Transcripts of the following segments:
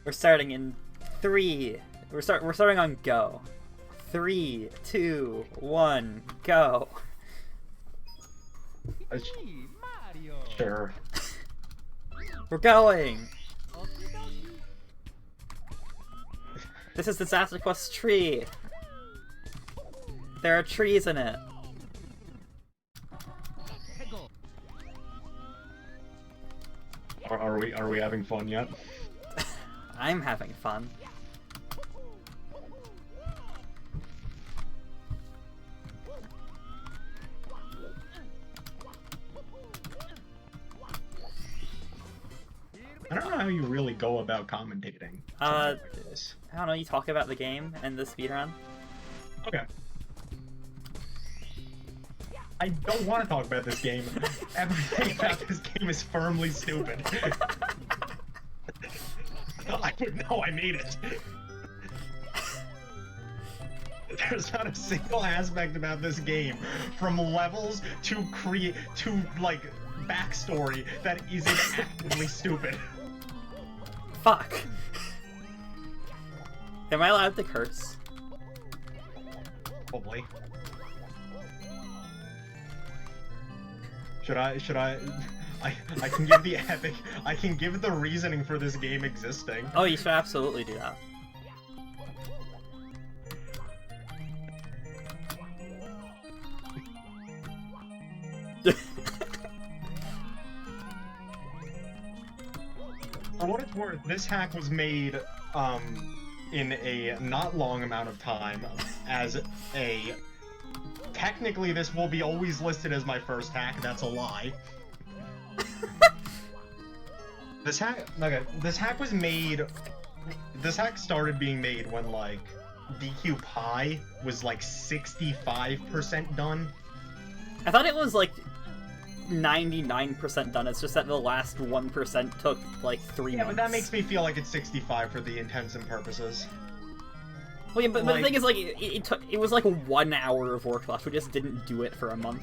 We're starting in 3. We're starting on go. 3, 2, 1, go. Sure. We're going. This is Disaster Quest tree. There are trees in it. Are we having fun yet? I'm having fun. I don't know how you really go about commentating. Like this. I don't know, you talk about the game and the speedrun. Okay. I don't want to talk about this game. Everything about this game is firmly stupid. I would know I made it. There's not a single aspect about this game, from levels to like backstory, that isn't actively stupid. Fuck. Am I allowed to curse? Probably. Should I can give the epic, I can give the reasoning for this game existing. Oh, you should absolutely do that. For what it's worth, this hack was made in a not long amount of time as a... Technically, this will be always listed as my first hack. That's a lie. This hack was made... This hack started being made when, like, DQ Pi was, like, 65% done. I thought it was, like, 99% done. It's just that the last 1% took, like, 3 months. Yeah, but that makes me feel like it's 65 for the intents and purposes. Well, yeah, but the thing is, like, it was like 1 hour of work left. We just didn't do it for a month.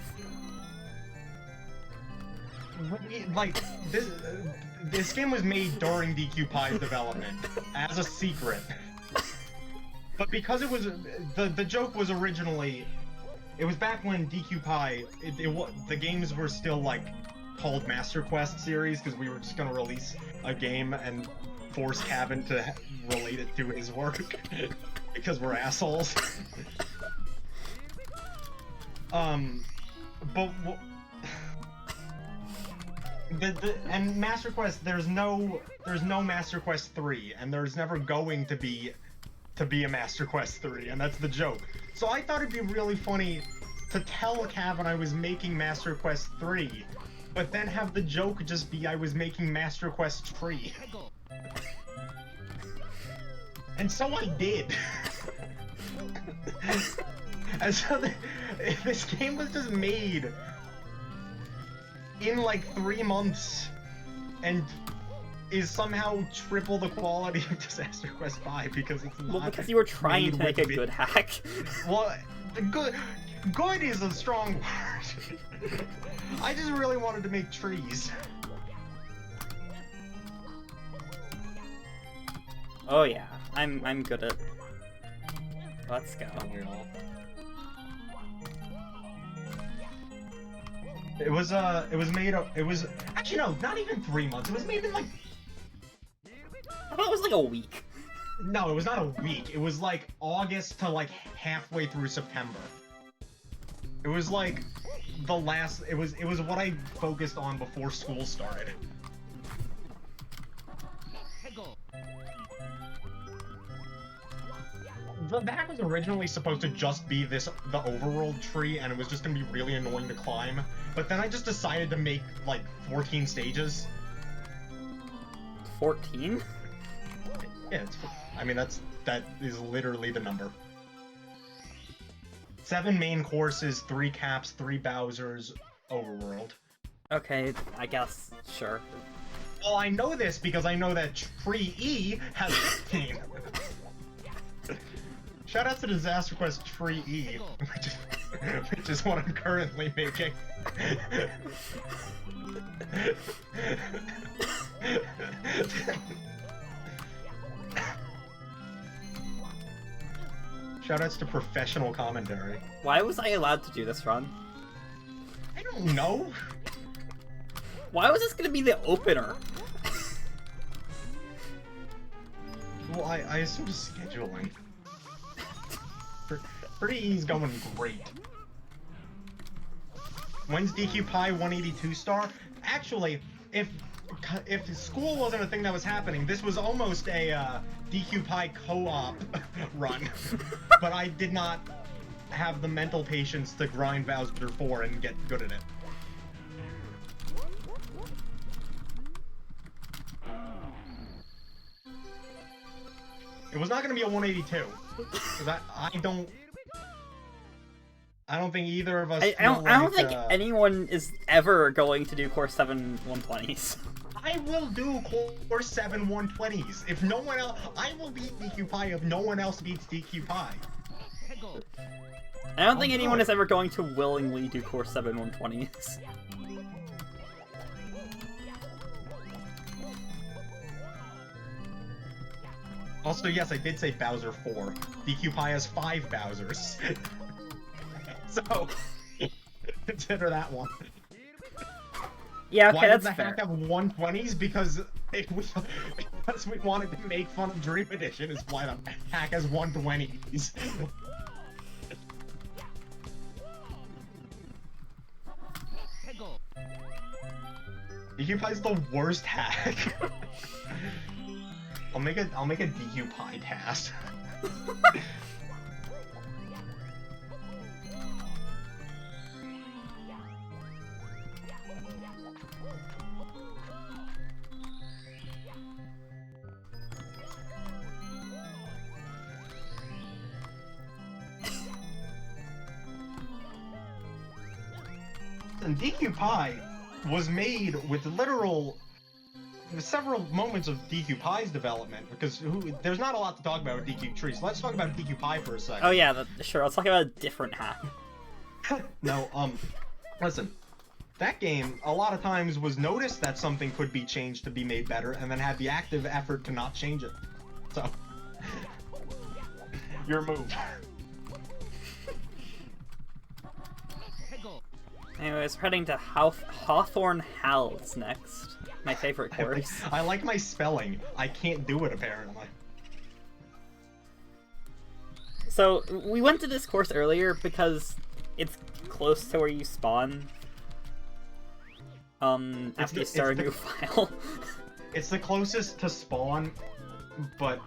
Like, this game was made during DQ Pi's development, as a secret. But because it was, the joke was originally, it was back when DQ Pi, the games were still, like, called Master Quest series, because we were just gonna release a game and force Kevin to relate it to his work. Because we're assholes. But and Master Quest, there's no Master Quest 3, and there's never going to be a Master Quest 3, and that's the joke. So I thought it'd be really funny to tell Kevin I was making Master Quest 3, but then have the joke just be I was making Master Quest 3. And so I did. And so this game was just made in like 3 months and is somehow triple the quality of Disaster Quest 5 because it's not. Well, because you were trying to make a good hack. Well, good is a strong word. I just really wanted to make trees. Oh yeah, I'm good at. Let's go. It was actually no, not even 3 months. It was made in like. I thought it was like a week. No, it was not a week. It was like August to like halfway through September. It was like the last. It was what I focused on before school started. The hack was originally supposed to just be the overworld tree, and it was just gonna be really annoying to climb. But then I just decided to make like 14 stages. 14? Yeah, I mean that is literally the number. 7 main courses, 3 caps, 3 Bowsers, overworld. Okay, I guess, sure. Well, I know this because I know that Tree E has 15. Shout out to Disaster Quest Tree E, which is what I'm currently making. Shoutouts to professional commentary. Why was I allowed to do this run? I don't know. Why was this gonna be the opener? Well, I assume scheduling. Pretty E's going great. When's DQ Pi 182 star? Actually, if school wasn't a thing that was happening, this was almost a DQ Pi co-op run. But I did not have the mental patience to grind Bowser 4 and get good at it. It was not going to be a 182. Because I don't think either of us. I don't think anyone is ever going to do Course 7 120s. I will do Course 7 120s. If no one else, I will beat DQ Pi if no one else beats DQ Pi. I don't think anyone is ever going to willingly do Course 7 120s. Also, yes, I did say Bowser 4. DQ Pi has 5 Bowsers. So, consider that one. Yeah, okay, that's fair. Why did the hack have 120s? Because we wanted to make fun of Dream Edition is why the hack has 120s. DQ Pi's the worst hack. I'll make a DQ Pi cast. And DQ Pi was made with several moments of DQ Pi's development, because there's not a lot to talk about with DQ Tree, so let's talk about DQ Pi for a second. Oh yeah, sure, let's talk about a different hack. No, listen. That game, a lot of times, was noticed that something could be changed to be made better, and then had the active effort to not change it. So, your move. Anyways, we're heading to Hawthorne Halls next. My favorite course. I like my spelling. I can't do it, apparently. So, we went to this course earlier because it's close to where you spawn. After you start a new file. It's the closest to spawn, but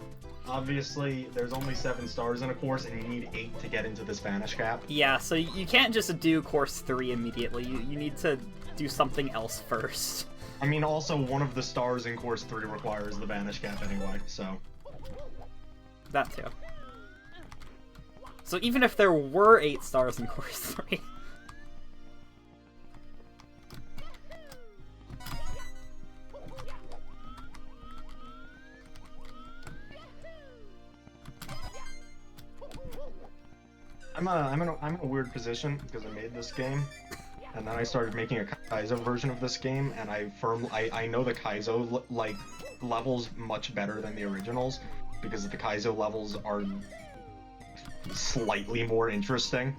obviously there's only 7 stars in a course and you need 8 to get into the Spanish cap. Yeah, so you can't just do course 3 immediately. You need to do something else first. I mean, also one of the stars in course 3 requires the Vanish cap anyway, so. That too. So even if there were 8 stars in course 3... I'm in a weird position because I made this game, and then I started making a Kaizo version of this game, and I know the Kaizo levels much better than the originals, because the Kaizo levels are slightly more interesting.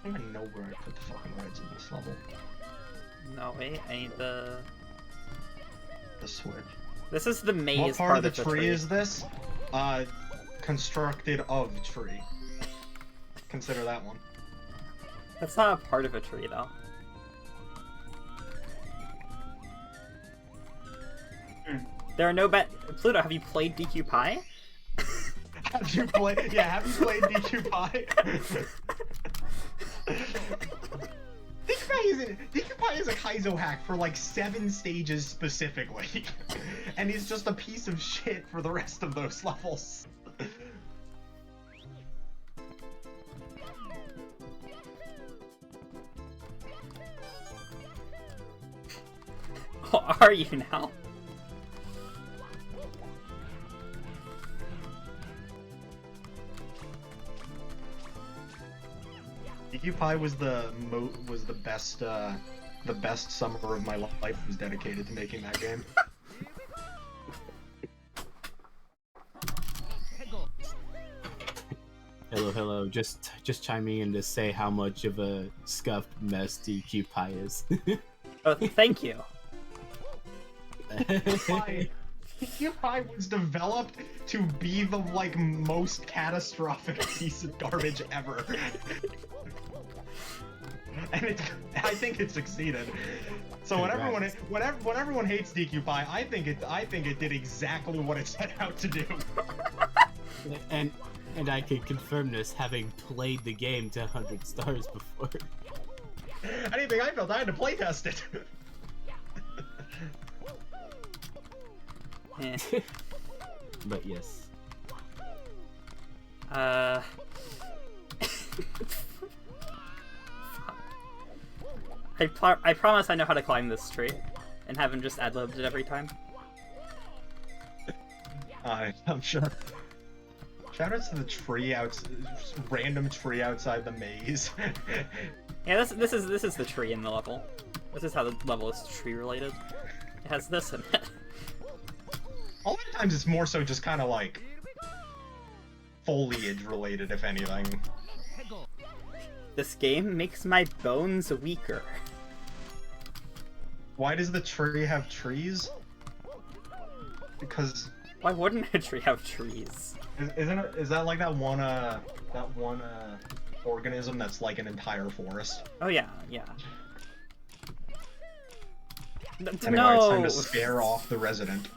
I don't even know where I put the fucking reds in this level. No, wait, I need the switch. This is the maze what part of the tree is this? Constructed of tree. Consider that one. That's not a part of a tree, though. There are no Pluto, have you played DQ Pi? Have you played DQ Pi? DQ Pi is a Kaizo hack for like 7 stages specifically, and he's just a piece of shit for the rest of those levels. Oh, are you now? DQ Pie was the best summer of my life was dedicated to making that game. Hello. Just chiming in to say how much of a scuffed mess DQ Pie is. Oh, thank you. DQ Pie was developed to be the most catastrophic piece of garbage ever. And I think it succeeded. So when everyone hates DQ Pie, I think it did exactly what it set out to do. And I can confirm this, having played the game to 100 stars before. Anything I felt, I had to playtest it. But yes. I promise I know how to climb this tree, and haven't just ad-libbed it every time. I'm sure. Shoutouts to the tree random tree outside the maze. Yeah, this is the tree in the level. This is how the level is tree related. It has this in it. A lot of times it's more so just kind of like foliage related, if anything. This game makes my bones weaker. Why does the tree have trees? Because why wouldn't a tree have trees? Is that like that one organism that's like an entire forest? Oh yeah. Anyway, No. It's time to scare off the resident.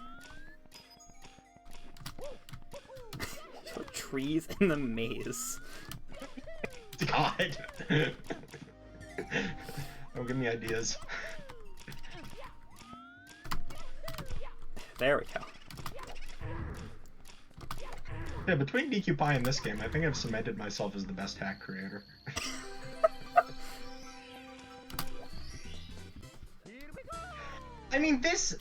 Trees in the maze. God. Don't give me ideas. There we go. Yeah, between DQ Pie and this game, I think I've cemented myself as the best hack creator. I mean, this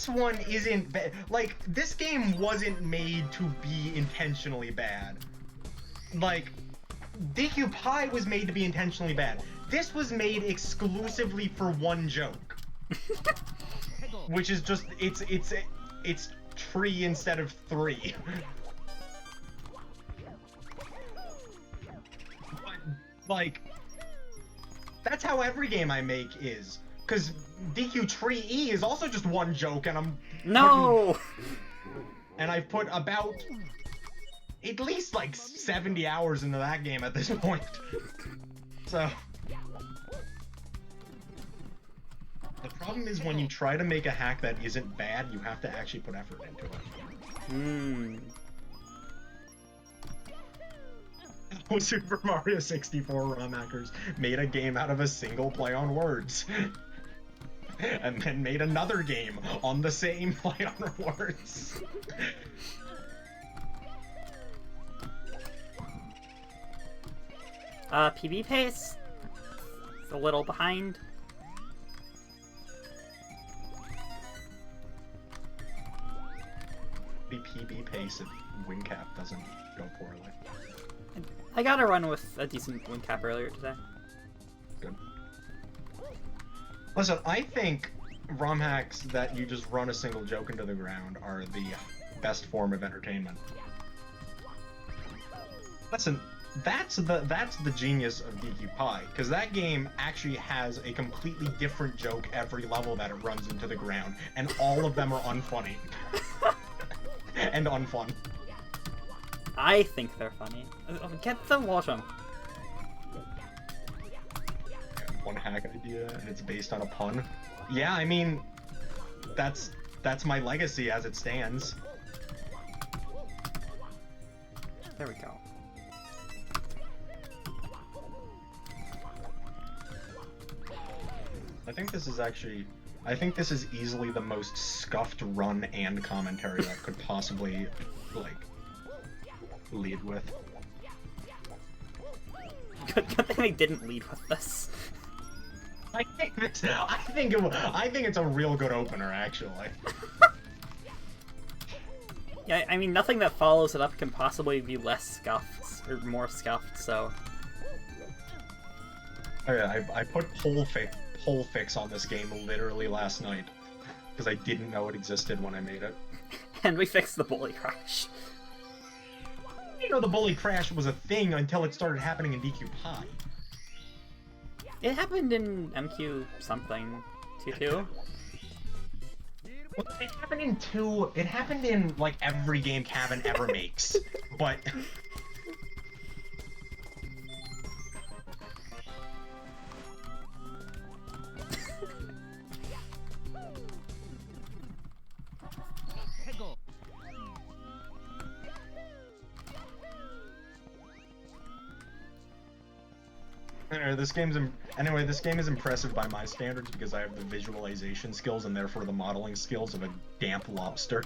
one isn't like, this game wasn't made to be intentionally bad. Like, DQ Pie was made to be intentionally bad. This was made exclusively for one joke. Which is just, it's tree instead of 3. Like, that's how every game I make is. Because DQ Tree E is also just one joke, and I've put about at least like 70 hours into that game at this point. So the problem is when you try to make a hack that isn't bad, you have to actually put effort into it. Super Mario 64 ROM hackers made a game out of a single play on words. And then made another game on the same play on words. PB pace? It's a little behind. The PB pace if WinCap doesn't go poorly. I got a run with a decent win cap earlier today. Good. Listen, I think ROM hacks that you just run a single joke into the ground are the best form of entertainment. Listen, that's the genius of DQ Pie, because that game actually has a completely different joke every level that it runs into the ground, and all of them are unfunny. And unfun. I think they're funny. Get the wall jump. One hack idea, and it's based on a pun. Yeah, I mean, that's my legacy as it stands. There we go. I think this is easily the most scuffed run and commentary that could possibly, like, lead with. Good thing they didn't lead with this. I think it's a real good opener, actually. Yeah, I mean, nothing that follows it up can possibly be less scuffed, or more scuffed, so... Oh yeah, I put pole fix on this game literally last night because I didn't know it existed when I made it. And we fixed the bully crash. You know, the bully crash was a thing until it started happening in DQ Pi. It happened in MQ something, T2. Well, it happened in 2. It happened in like every game Cavan ever makes, but. Anyway, this game is impressive by my standards because I have the visualization skills and therefore the modeling skills of a damp lobster.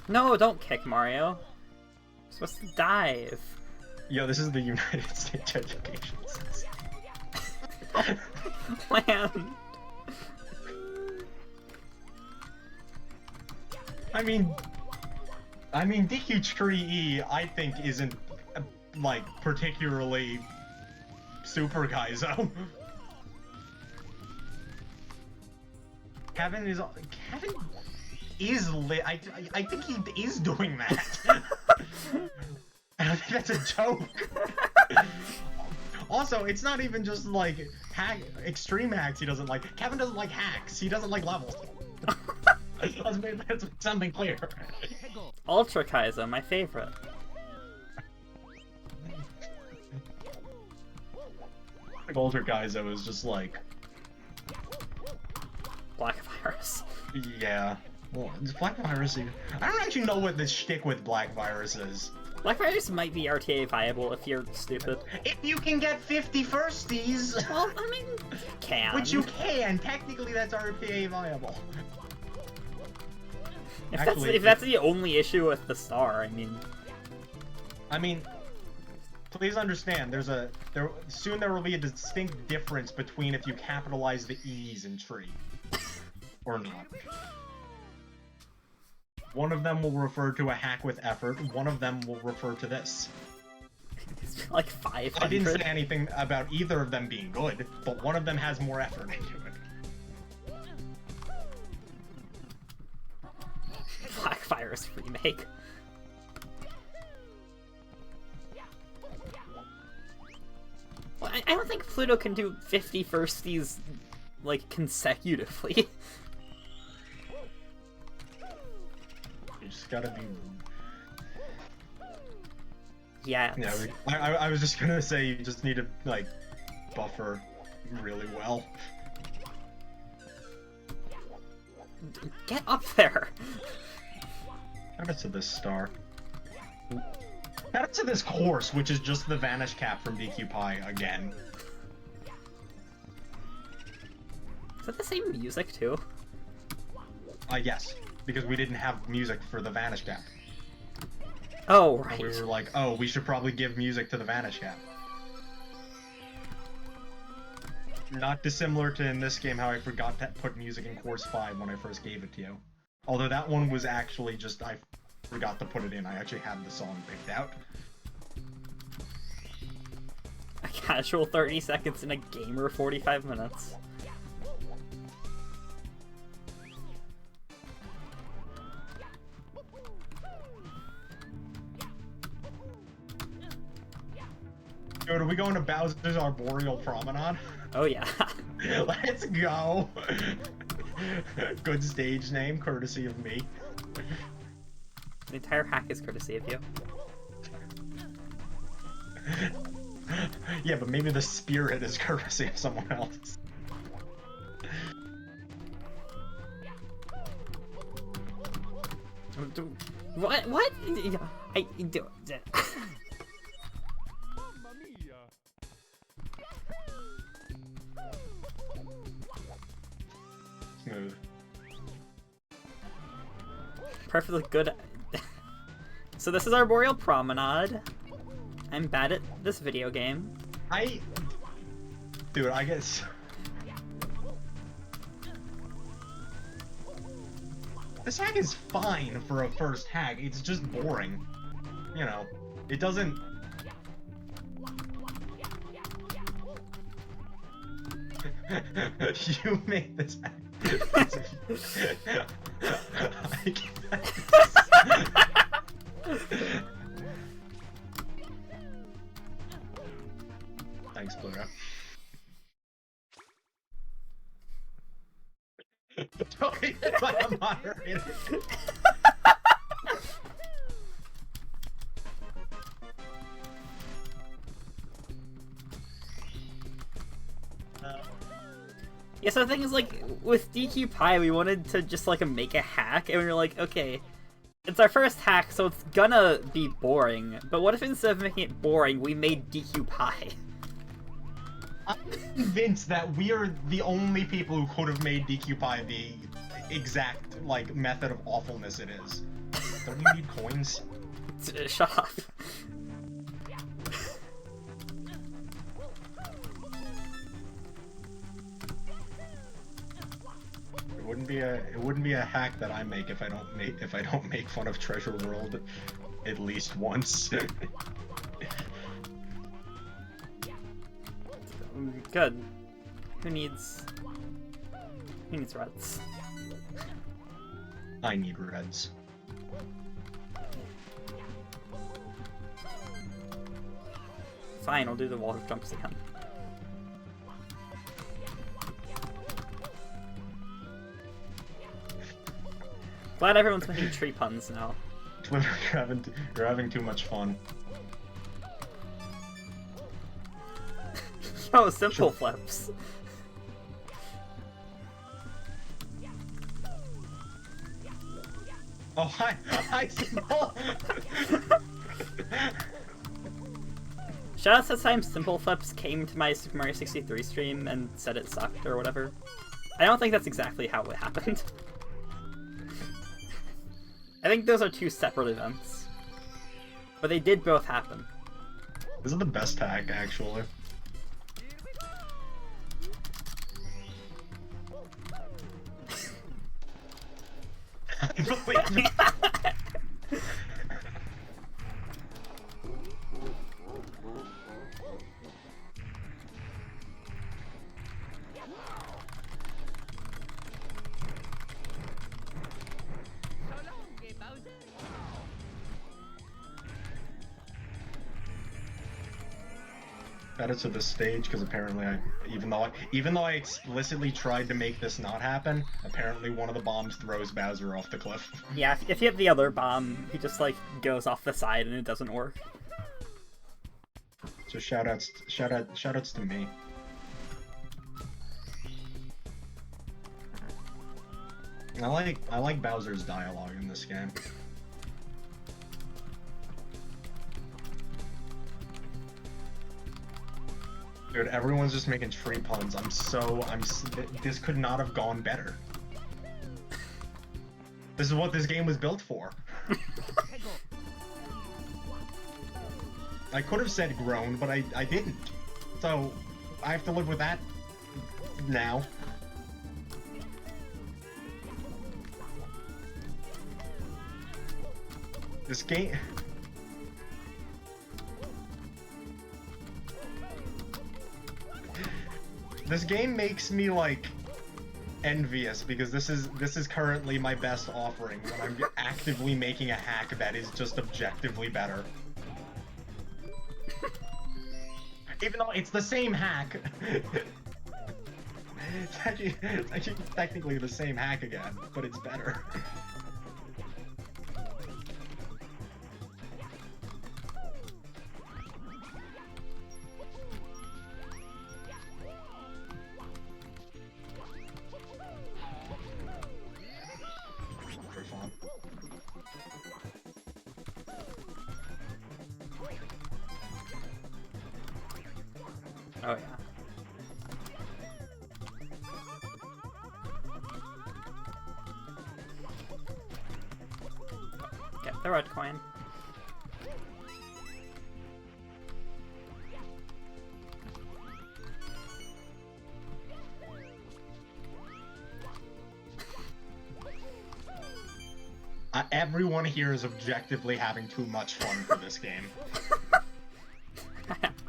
No, don't kick Mario. You're supposed to dive. Yo, this is the United States education system. Man. I mean, DQ Tree E, I think isn't like particularly super Gaizo. Kevin is lit. I think he is doing that. And I think that's a joke. Also, it's not even just like extreme hacks he doesn't like. Kevin doesn't like hacks. He doesn't like levels. Let's make something clear. Ultra Kaizo, my favorite. Ultra Kaizo is just like Black Virus. Yeah. Well, it's Black Virus. I don't actually know what the shtick with Black Virus is. Black Virus might be RTA viable if you're stupid. If you can get 50 firsties! Well, I mean, you can. Which you can! Technically, that's RTA viable. If that's the only issue with the star, I mean, please understand, soon there will be a distinct difference between if you capitalize the E's in tree. Or not. One of them will refer to a hack with effort, one of them will refer to this. It's like 500. I didn't say anything about either of them being good, but one of them has more effort into it. Black Virus remake. Well, I don't think Pluto can do 50 firsties, like, consecutively. You just gotta be... Yeah. Yeah, I was just gonna say you just need to, like, buffer really well. Get up there! Add it to this star. Add it to this course, which is just the Vanish Cap from DQ Pi again. Is that the same music, too? Yes. Because we didn't have music for the Vanish Cap. Oh, right. And we were like, oh, we should probably give music to the Vanish Cap. Not dissimilar to in this game how I forgot to put music in Course 5 when I first gave it to you. Although that one was actually just, I forgot to put it in. I actually had the song picked out. A casual 30 seconds in a gamer 45 minutes. Dude, are we going to Bowser's Arboreal Promenade? Oh yeah. Let's go! Good stage name, courtesy of me. The entire hack is courtesy of you. Yeah, but maybe the spirit is courtesy of someone else. What? What? I do. Smooth. Perfectly good. So this is Arboreal Promenade. I'm bad at this video game. Dude, I guess... This hack is fine for a first hack, it's just boring. You know, it doesn't... You made this. I can't. Thanks, Pluto. Totally by a moderator. Yeah, so the thing is, like, with DQ Pi, we wanted to just, like, make a hack, and we were like, okay, it's our first hack, so it's gonna be boring, but what if instead of making it boring, we made DQ Pi? I'm convinced that we are the only people who could have made DQ Pi the exact, like, method of awfulness it is. Don't you need coins? Shut up. It wouldn't be a hack that I make if I don't make fun of Treasure World at least once. Good. Who needs reds? I need reds. Fine, I'll do the wall jumps again. Glad everyone's making tree puns now. You're having too much fun. Yo, simple flips. Oh, hi, Simple! Shout out to the time Simple Flips came to my Super Mario 63 stream and said it sucked or whatever. I don't think that's exactly how it happened. I think those are two separate events. But they did both happen. This is the best hack, actually. Believe me. Got it to this stage because apparently even though I explicitly tried to make this not happen, apparently one of the bombs throws Bowser off the cliff. Yeah, if you hit the other bomb, he just like goes off the side and it doesn't work. So shoutouts to me. I like Bowser's dialogue in this game. Dude, everyone's just making tree puns. This could not have gone better. This is what this game was built for. I could have said groan, but I didn't. So, I have to live with that now. This game... This game makes me, like, envious, because this is currently my best offering, when I'm actively making a hack that is just objectively better. Even though it's the same hack. It's actually technically the same hack again, but it's better. Oh yeah. Get the red coin. Everyone here is objectively having too much fun for this game.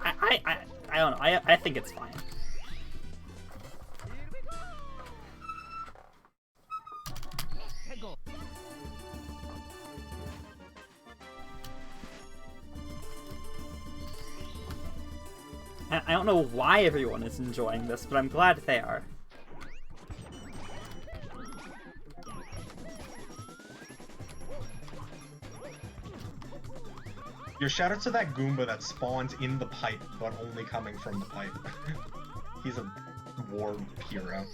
I don't know. I think it's fine. I don't know why everyone is enjoying this, but I'm glad they are. Your shout out to that Goomba that spawns in the pipe, but only coming from the pipe. He's a war hero.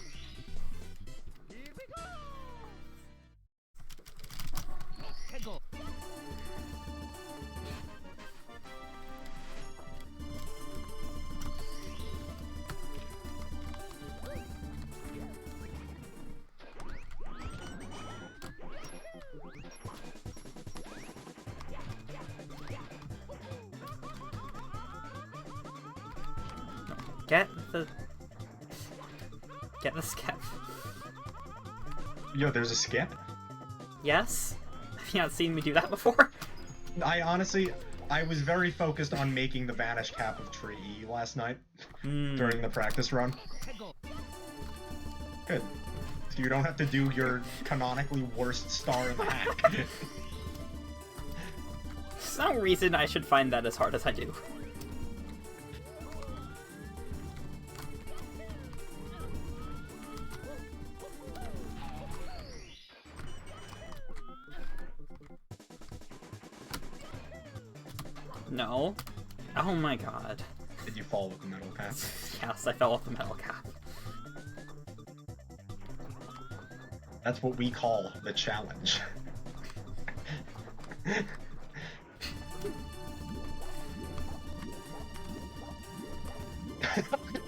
Get the skip. Yo, there's a skip? Yes? Have you not seen me do that before? I was very focused on making the Vanish Cap of Tree E last night during the practice run. Good. So you don't have to do your canonically worst star in the hack. There's no reason I should find that as hard as I do. No. Oh my god. Did you fall with the metal cap? Yes, I fell off the metal cap. That's what we call the challenge.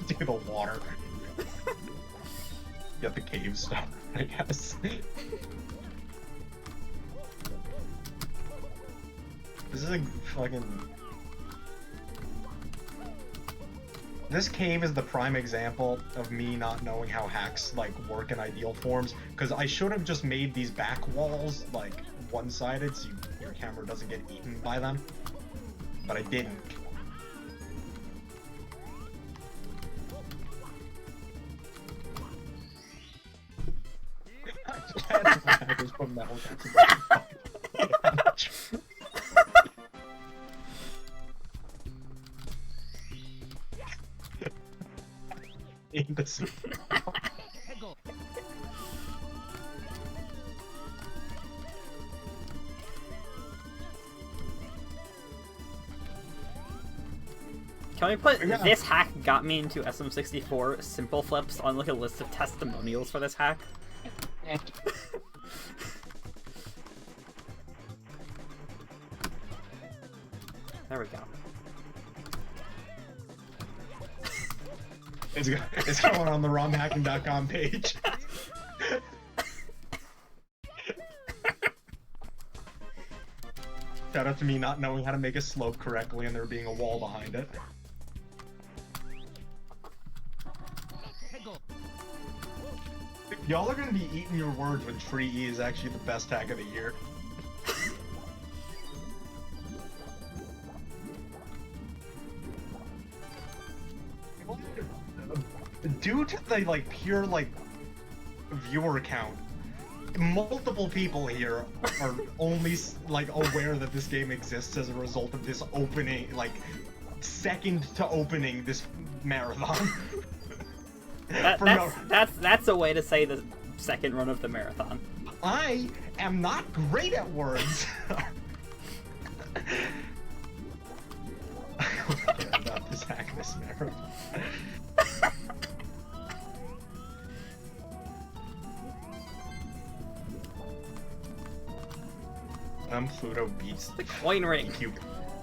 Do the water. Get the cave stuff, I guess. This is a fucking... This cave is the prime example of me not knowing how hacks, like, work in ideal forms, because I should have just made these back walls, like, one-sided so your camera doesn't get eaten by them, but I didn't. I just put metal caps in my in the suit. Can we put this hack got me into SM64 simple flips on like a list of testimonials for this hack? There we go. It's going on the romhacking.com page. Shout out to me not knowing how to make a slope correctly and there being a wall behind it. Y'all are gonna be eating your words when Tree E is actually the best hack of the year. Due to the like pure like viewer count, multiple people here are only like aware that this game exists as a result of this opening, like second to opening this marathon. That's a way to say the second run of the marathon. I am not great at words. About this hack this marathon. And then Pluto beats the coin ring. DQ,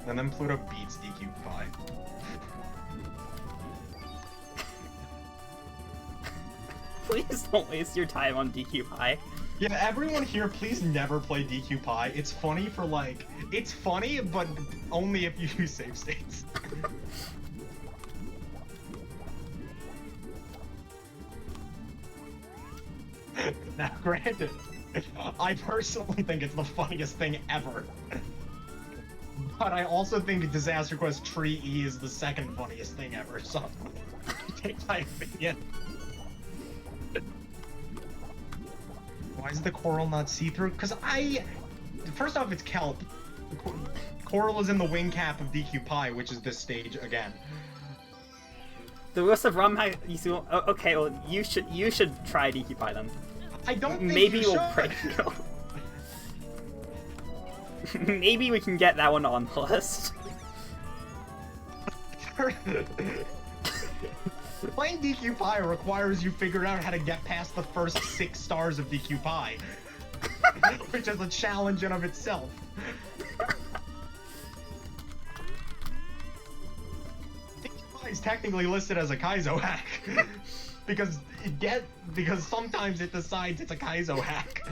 and then Pluto beats DQ Pi. Please don't waste your time on DQ Pi. Yeah, everyone here, please never play DQ Pi. It's funny for like, it's funny, but only if you use save states. Now, granted, I personally think it's the funniest thing ever. But I also think Disaster Quest Tree E is the second funniest thing ever, so take my opinion. Why is the coral not see-through? Because first off, it's kelp. Coral is in the wing cap of DQ Pi, which is this stage again. The Wheels of Rum hack. You see, okay, well you should try DQ Pie then. I don't think Maybe you we'll should. break. Maybe we can get that one on the list. Playing DQ Pie requires you figure out how to get past the first 6 stars of DQ Pie, which is a challenge in of itself. DQ Pie is technically listed as a Kaizo hack because sometimes it decides it's a Kaizo hack.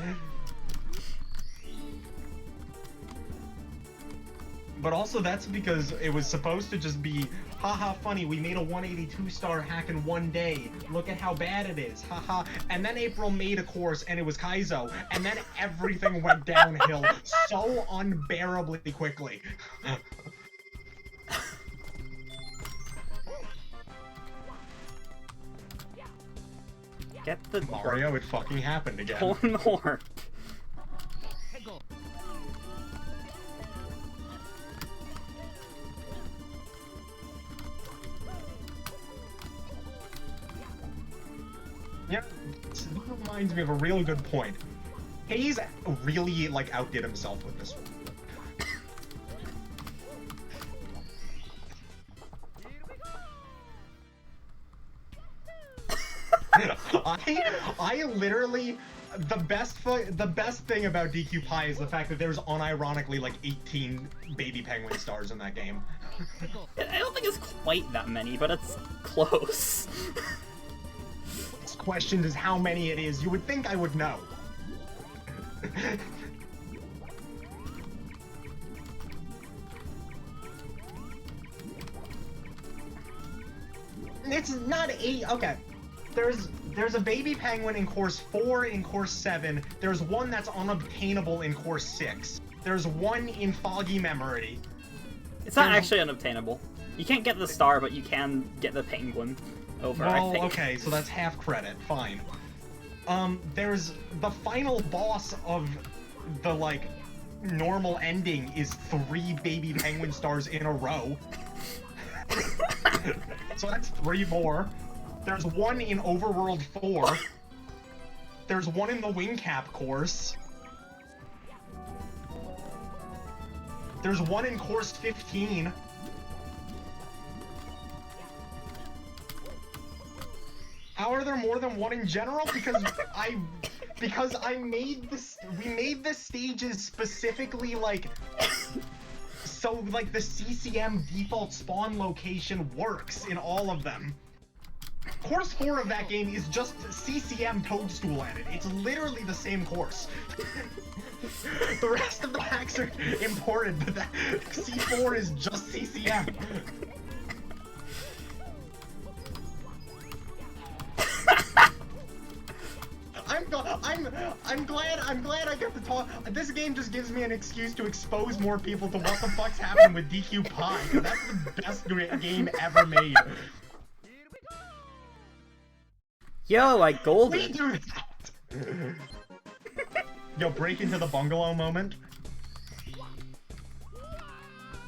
But also that's because it was supposed to just be, haha funny, we made a 182-star hack in 1 day. Look at how bad it is, haha. And then April made a course and it was Kaizo, and then everything went downhill so unbearably quickly. Get the Mario, it fucking happened again. one more. Yep, this reminds me of a really good point. Hayes really, like, outdid himself with this one. I literally, the best thing about DQ Pie is the fact that there's unironically like 18 baby penguin stars in that game. I don't think it's quite that many, but it's close. This question is how many it is. You would think I would know. It's not 8. Okay. There's a baby penguin in course 4, in course 7. There's one that's unobtainable in course 6. There's one in foggy memory. It's not actually unobtainable. You can't get the star, but you can get the penguin over, I Well, think. okay, so that's half credit. Fine. There's the final boss of the, like, normal ending is 3 baby penguin stars in a row. So that's 3 more. There's one in Overworld 4. There's one in the Wing Cap course. There's one in course 15. How are there more than one in general? Because I made this. We made the stages specifically like so like the CCM default spawn location works in all of them. Course 4 of that game is just CCM Toadstool added. It's literally the same course. The rest of the hacks are imported, but that C4 is just CCM. I'm glad I get to talk. This game just gives me an excuse to expose more people to what the fuck's happening with DQ Pie, because that's the best game ever made. Yo, I golded. We do that! Yo, break into the bungalow moment.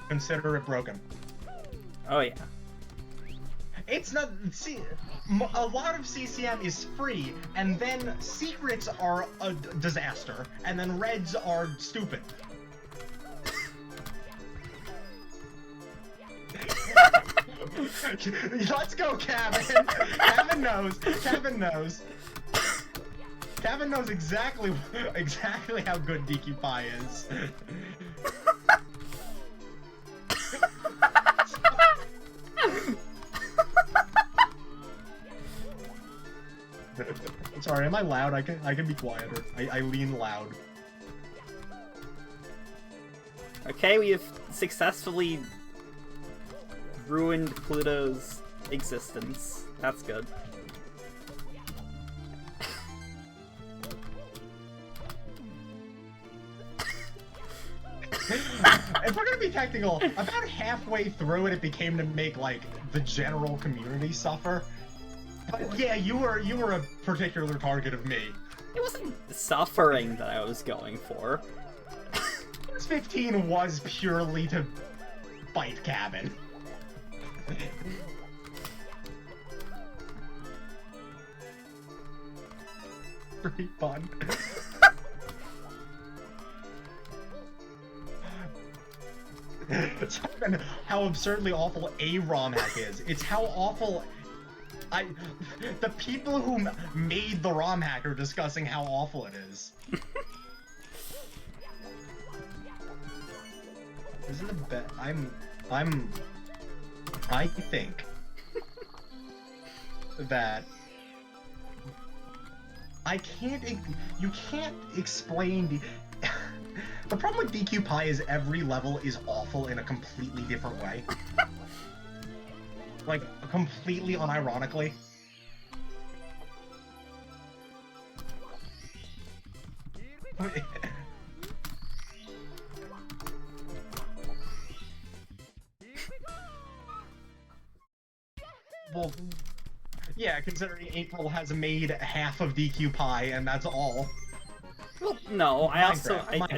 Consider it broken. Oh yeah. It's not. See, a lot of CCM is free, and then secrets are a disaster, and then reds are stupid. Let's go, Kevin. Kevin knows. Kevin knows. Kevin knows exactly how good DQ Pie is. Sorry, am I loud? I can be quieter. I lean loud. Okay, we have successfully ruined Pluto's existence. That's good. If we're gonna be technical, about halfway through it became to make like the general community suffer. But yeah, you were a particular target of me. It wasn't suffering that I was going for. 15 was purely to fight Cabin. pretty fun. It's not even how absurdly awful a ROM hack is. It's how awful the people who made the ROM hack are discussing how awful it is. This is the best. I think that you can't explain the problem with DQ Pie is every level is awful in a completely different way. Like, completely unironically. Well, yeah, considering April has made half of DQ Pie, and that's all. Well, no, I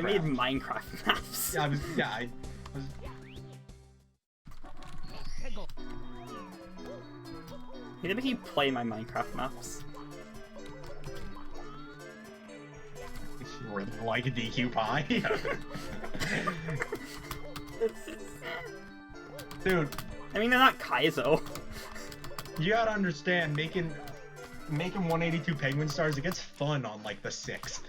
made Minecraft. Minecraft maps. I was. You didn't make you play my Minecraft maps. Really like DQ Pie. Dude. I mean, they're not Kaizo. You gotta understand, making 182 penguin stars, it gets fun on like the 6th.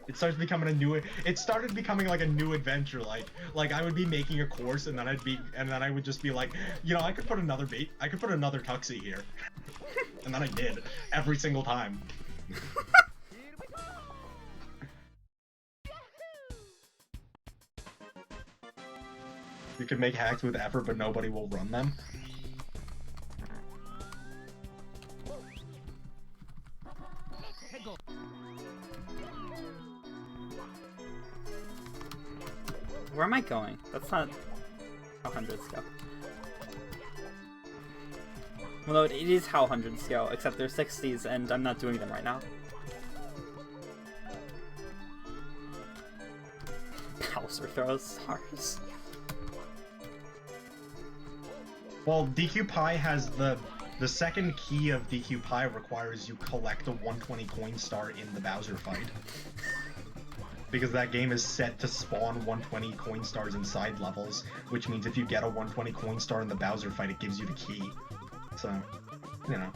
It starts becoming it started becoming like a new adventure. Like I would be making a course and then I would just be like, you know, I could put another Tuxie here. And then I did every single time. You can make hacks with effort, but nobody will run them. Where am I going? That's not how hundreds go. Well, no, it is how hundreds go, except they're 60s, and I'm not doing them right now. Bowser throws stars. Well, DQ Pie has the second key of DQ Pie requires you collect a 120 coin star in the Bowser fight. Because that game is set to spawn 120 coin stars inside levels, which means if you get a 120 coin star in the Bowser fight, it gives you the key. So, you know.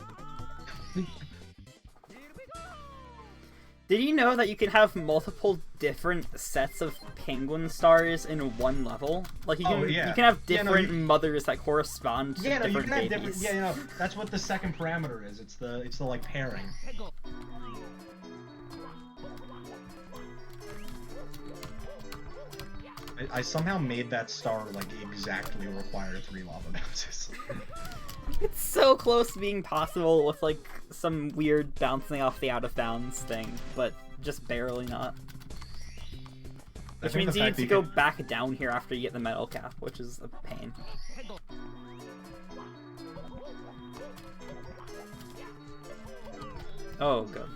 Did you know that you can have multiple different sets of penguin stars in one level? Like you can, you can have different mothers that correspond to different you can have babies. different. Yeah, you know, that's what the second parameter is. It's the like pairing. I somehow made that star like exactly require 3 lava bounces. It's so close to being possible with like some weird bouncing off the out of bounds thing, but just barely not. Which means you need to go back down here after you get the metal cap, which is a pain. Oh, good.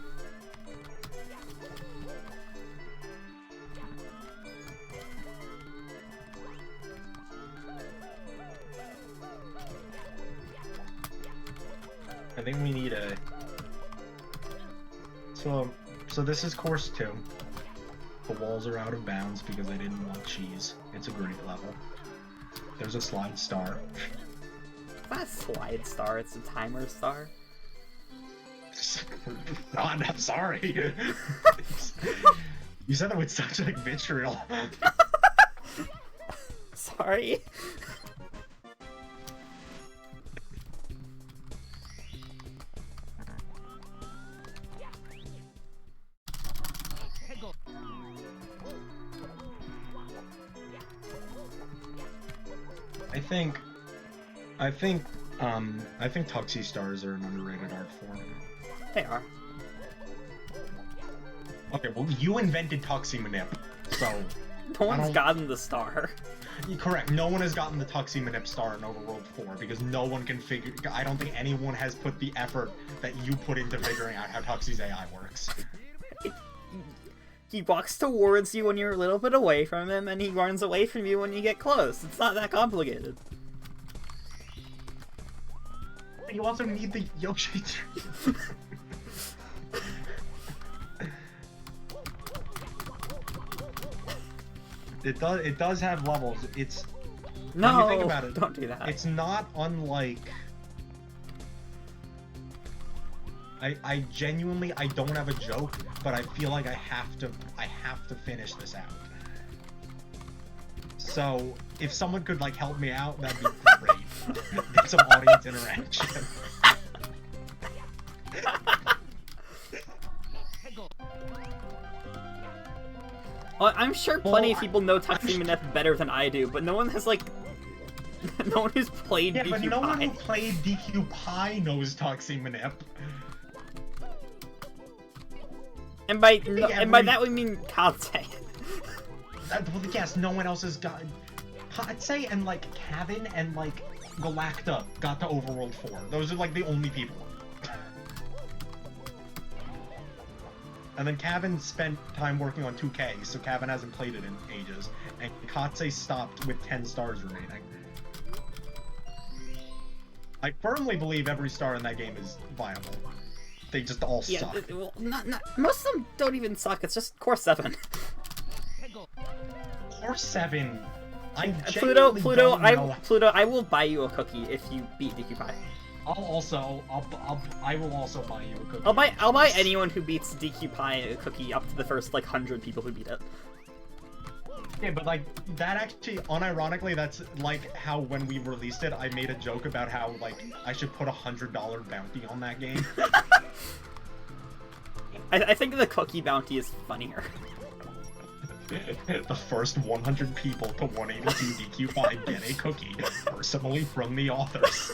I think we need a... So this is course 2. The walls are out of bounds because I didn't want cheese. It's a great level. There's a slide star. It's not a slide star, it's a timer star. God, I'm sorry. You said that with such like vitriol. Sorry. I think Tuxie stars are an underrated art form. They are. Okay, well, you invented Tuxie Manip, so... No one's gotten the star. Correct, no one has gotten the Tuxie Manip star in Overworld 4, because no one can figure... I don't think anyone has put the effort that you put into figuring out how Tuxie's AI works. He walks towards you when you're a little bit away from him, and he runs away from you when you get close. It's not that complicated. You also need the Yoshi tree. It does have levels. It's No, when you think about it, don't do that. It's not unlike. I genuinely don't have a joke, but I feel like I have to finish this out. So if someone could like help me out, that'd be great. Get some audience interaction. Well, I'm sure plenty of people know Tuxedo better than I do, but no one has like, no one who's played DQ but no one Pie. who played DQ Pie knows Toxic Manip. And by that we mean Kaze. Well, yes, no one else has got. I'd say, and like Kevin and like Galacta got to Overworld 4. Those are like the only people. And then Kevin spent time working on 2K, so Kevin hasn't played it in ages. And Katse stopped with 10 stars remaining. I firmly believe every star in that game is viable. They just all suck. Well, most of them don't even suck. It's just Core 7. Core 7. Pluto, I will buy you a cookie if you beat DQ Pie. I will also buy you a cookie. I'll buy anyone who beats DQ Pie a cookie up to the first like 100 people who beat it. Yeah, but like that actually, unironically, that's like how when we released it, I made a joke about how like I should put $100 bounty on that game. I think the cookie bounty is funnier. The first 100 people to 182 DQ5 get a cookie, personally from the authors.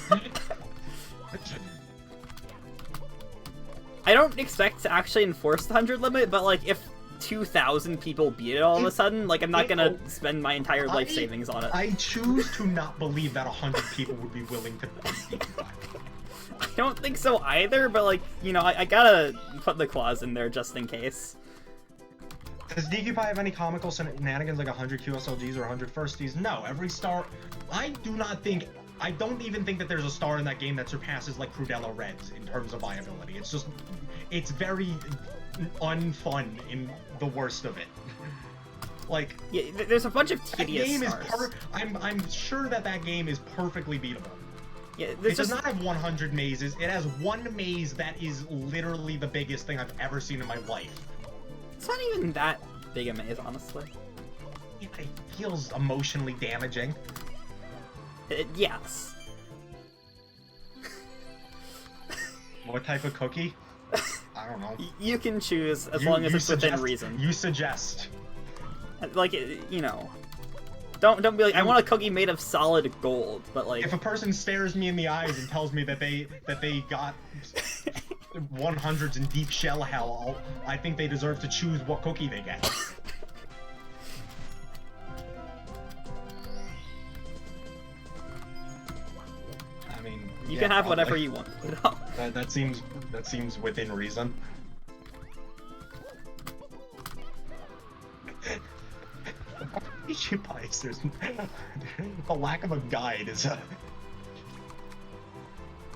I don't expect to actually enforce the 100 limit, but like if 2,000 people beat it all of a sudden, like I'm not gonna spend my entire life savings on it. I choose to not believe that 100 people would be willing to beat DQ5. I don't think so either, but like, you know, I gotta put the clause in there just in case. Does DQ Pie have any comical shenanigans like 100 QSLGs or 100 firsties? No, every star... I don't even think that there's a star in that game that surpasses like Crudella Reds in terms of viability. It's just... It's very unfun in the worst of it. Like... Yeah, there's a bunch of tedious game stars. I'm sure that game is perfectly beatable. Yeah, it does not have 100 mazes. It has one maze that is literally the biggest thing I've ever seen in my life. It's not even that big a maze, honestly. It feels emotionally damaging. Yes. What type of cookie? I don't know. You can choose as long as it's within reason. You suggest. Like, you know. Don't be like, I want a cookie made of solid gold, but like... If a person stares me in the eyes and tells me that they got 100s in deep shell hell, I think they deserve to choose what cookie they get. I mean, you can have whatever you want. That seems within reason. There's the lack of a guide is a...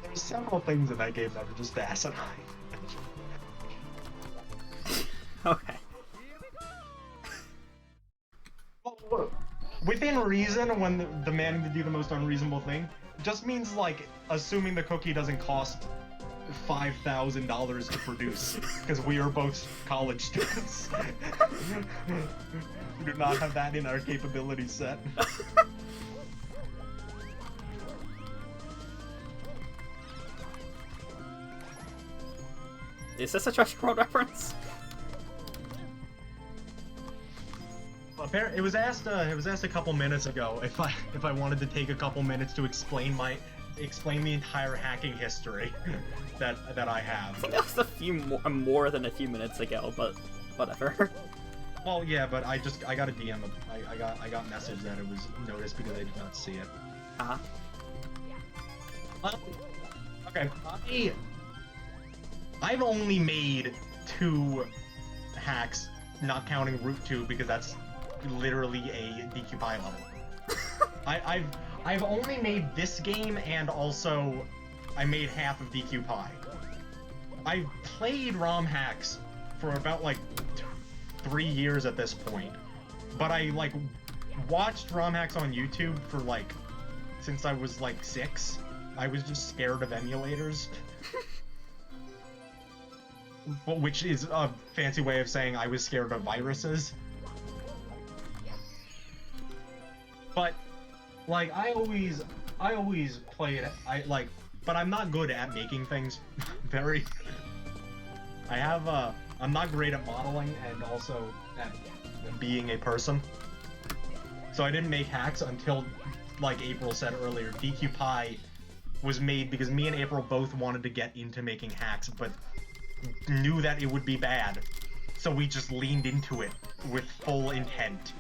There's several things in that game that are just asinine. Okay. Well, within reason, when demanding to do the most unreasonable thing, just means like assuming the cookie doesn't cost $5,000 to produce, because we are both college students. We do not have that in our capability set. Is this a Treasure World reference? Well, it was asked a couple minutes ago if I wanted to take a couple minutes to explain the entire hacking history that I have. I think that was a few more than a few minutes ago, but whatever. Well, yeah, but I got a DM. I got message that it was noticed because I did not see it. Okay. I've only made 2 hacks, not counting Route 2 because that's literally a DQ Pie level. I've only made this game, and also I made half of DQ Pie. I've played ROM hacks for about like 3 years at this point, but I like watched ROM hacks on YouTube for like since I was like 6. I was just scared of emulators. Which is a fancy way of saying I was scared of viruses. But like I always played but I'm not good at making things very I'm not great at modeling and also at being a person. So I didn't make hacks until, like April said earlier, DQ Pie was made because me and April both wanted to get into making hacks, but knew that it would be bad. So we just leaned into it with full intent.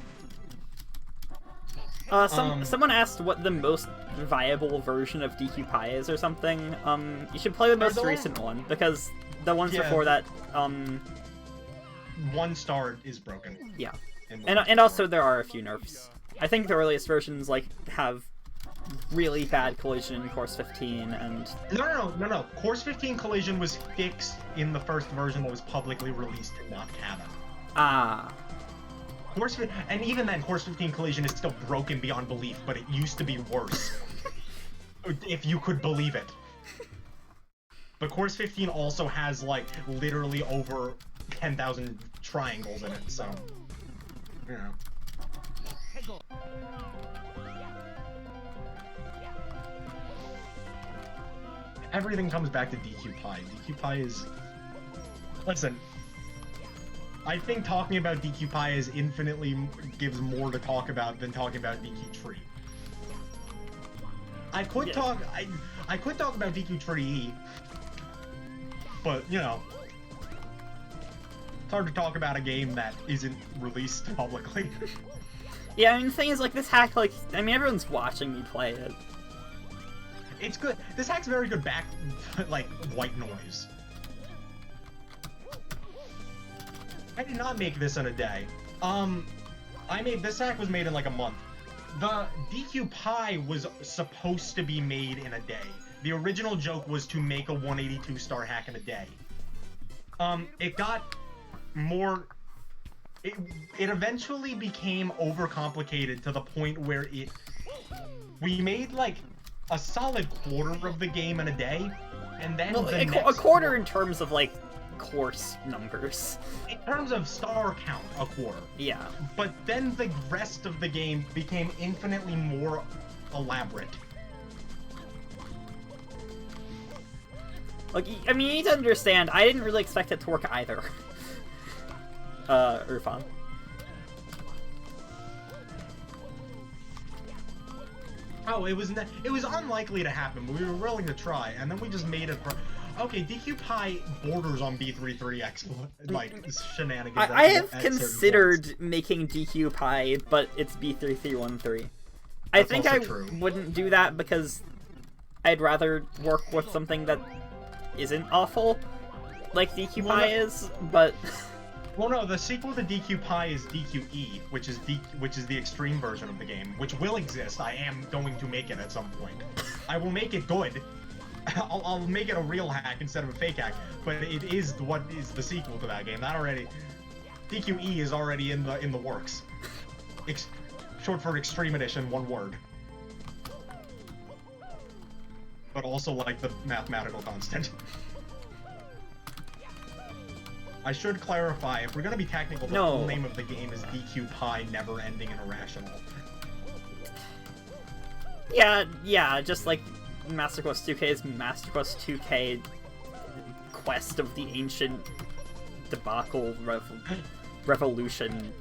Someone asked what the most viable version of DQ Pie is or something. You should play the most recent one, because the ones before that, 1 star is broken. Yeah. And also there are a few nerfs. I think the earliest versions, like, have really bad collision in Course 15, and... No. Course 15 collision was fixed in the first version that was publicly released in Not Canon. Ah. And even then, Course 15 collision is still broken beyond belief, but it used to be worse. If you could believe it. But Course 15 also has, like, literally over 10,000 triangles in it, so... You know. Everything comes back to DQ Pie. DQ Pie is... Listen, I think talking about DQ Pie is infinitely gives more to talk about than talking about DQ Tree. I could talk about DQ Tree, but you know, it's hard to talk about a game that isn't released publicly. Yeah, I mean, the thing is, like, this hack, like, I mean, everyone's watching me play it. It's good. This hack's very good back, like, white noise. I did not make this in a day. This hack was made in like a month. The DQ Pie was supposed to be made in a day. The original joke was to make a 182 star hack in a day. It got more... It eventually became overcomplicated to the point where we made like a solid quarter of the game in a day, and then a quarter in terms of like course numbers. In terms of star count, a quarter. Yeah. But then the rest of the game became infinitely more elaborate. Like, I mean, you need to understand, I didn't really expect it to work either. Irfan. Oh, it was unlikely to happen. We were willing to try, and then we just made it. Okay, DQ Pie borders on B33X like shenanigans. I have considered making DQ Pie, but it's B3313. I think I wouldn't do that because I'd rather work with something that isn't awful, like DQ Pie is, but. Well, no, the sequel to DQ Pie is DQE, which is the extreme version of the game, which will exist. I am going to make it at some point. I will make it good. I'll make it a real hack instead of a fake hack, but it is what is the sequel to that game. DQE is already in the works. Short for Extreme Edition, one word. But also like the mathematical constant. I should clarify, if we're gonna be technical, the full name of the game is DQ Pie Never Ending and Irrational. Yeah, just like Master Quest 2K's Master Quest 2K Quest of the Ancient Debacle Revolution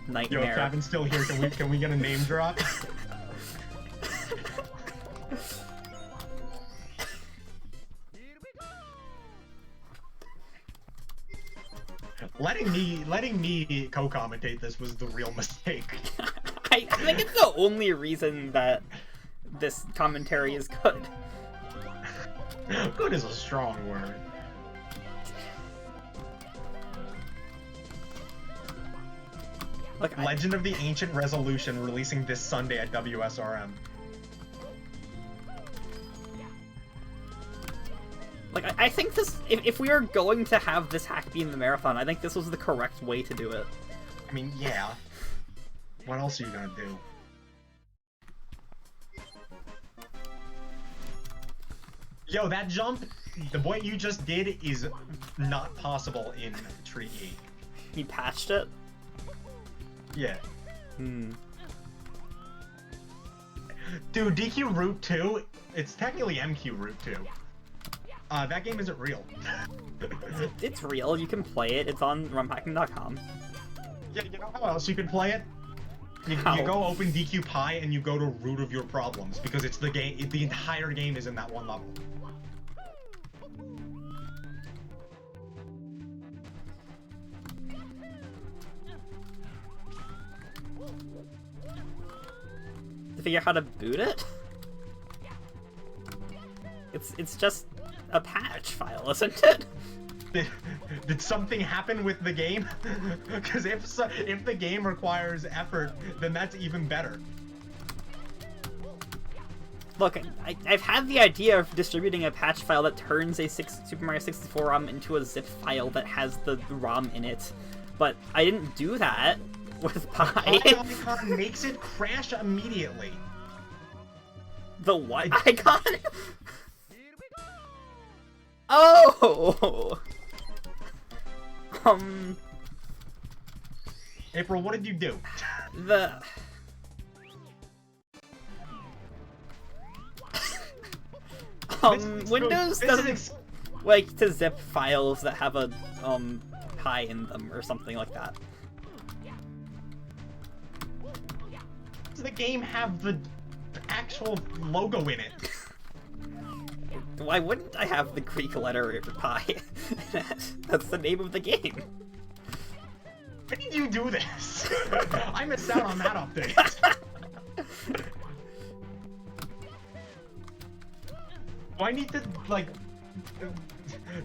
Nightmare. Yo, Kevin's still here. Can we get a name drop? Letting me co-commentate this was the real mistake. I think it's the only reason that this commentary is good. Good is a strong word. Look, Legend of the Ancient Resolution releasing this Sunday at WSRM. Like, I think this, if we are going to have this hack be in the marathon, I think this was the correct way to do it. I mean, yeah. What else are you gonna do? Yo, that jump, what you just did is not possible in Tree E. He patched it? Yeah. Hmm. Dude, DQ Route 2, it's technically MQ Route 2. That game isn't real. It's real, you can play it, it's on runpacking.com. Yeah, you know how else you can play it? You go open DQ Pi and you go to root of your problems, because it's the game, the entire game is in that one level. To figure out how to boot it? It's just a patch file, isn't it? Did something happen with the game? Because if the game requires effort, then that's even better. Look, I've had the idea of distributing a patch file that turns a Super Mario 64 ROM into a zip file that has the ROM in it, but I didn't do that with Pi. The icon makes it crash immediately. The what icon? Oh! April, what did you do? Windows doesn't like to zip files that have a Pi in them or something like that. Does the game have the actual logo in it? Why wouldn't I have the Greek letter Pi? That's the name of the game. When did you do this? I missed out on that update. Do I need to, like...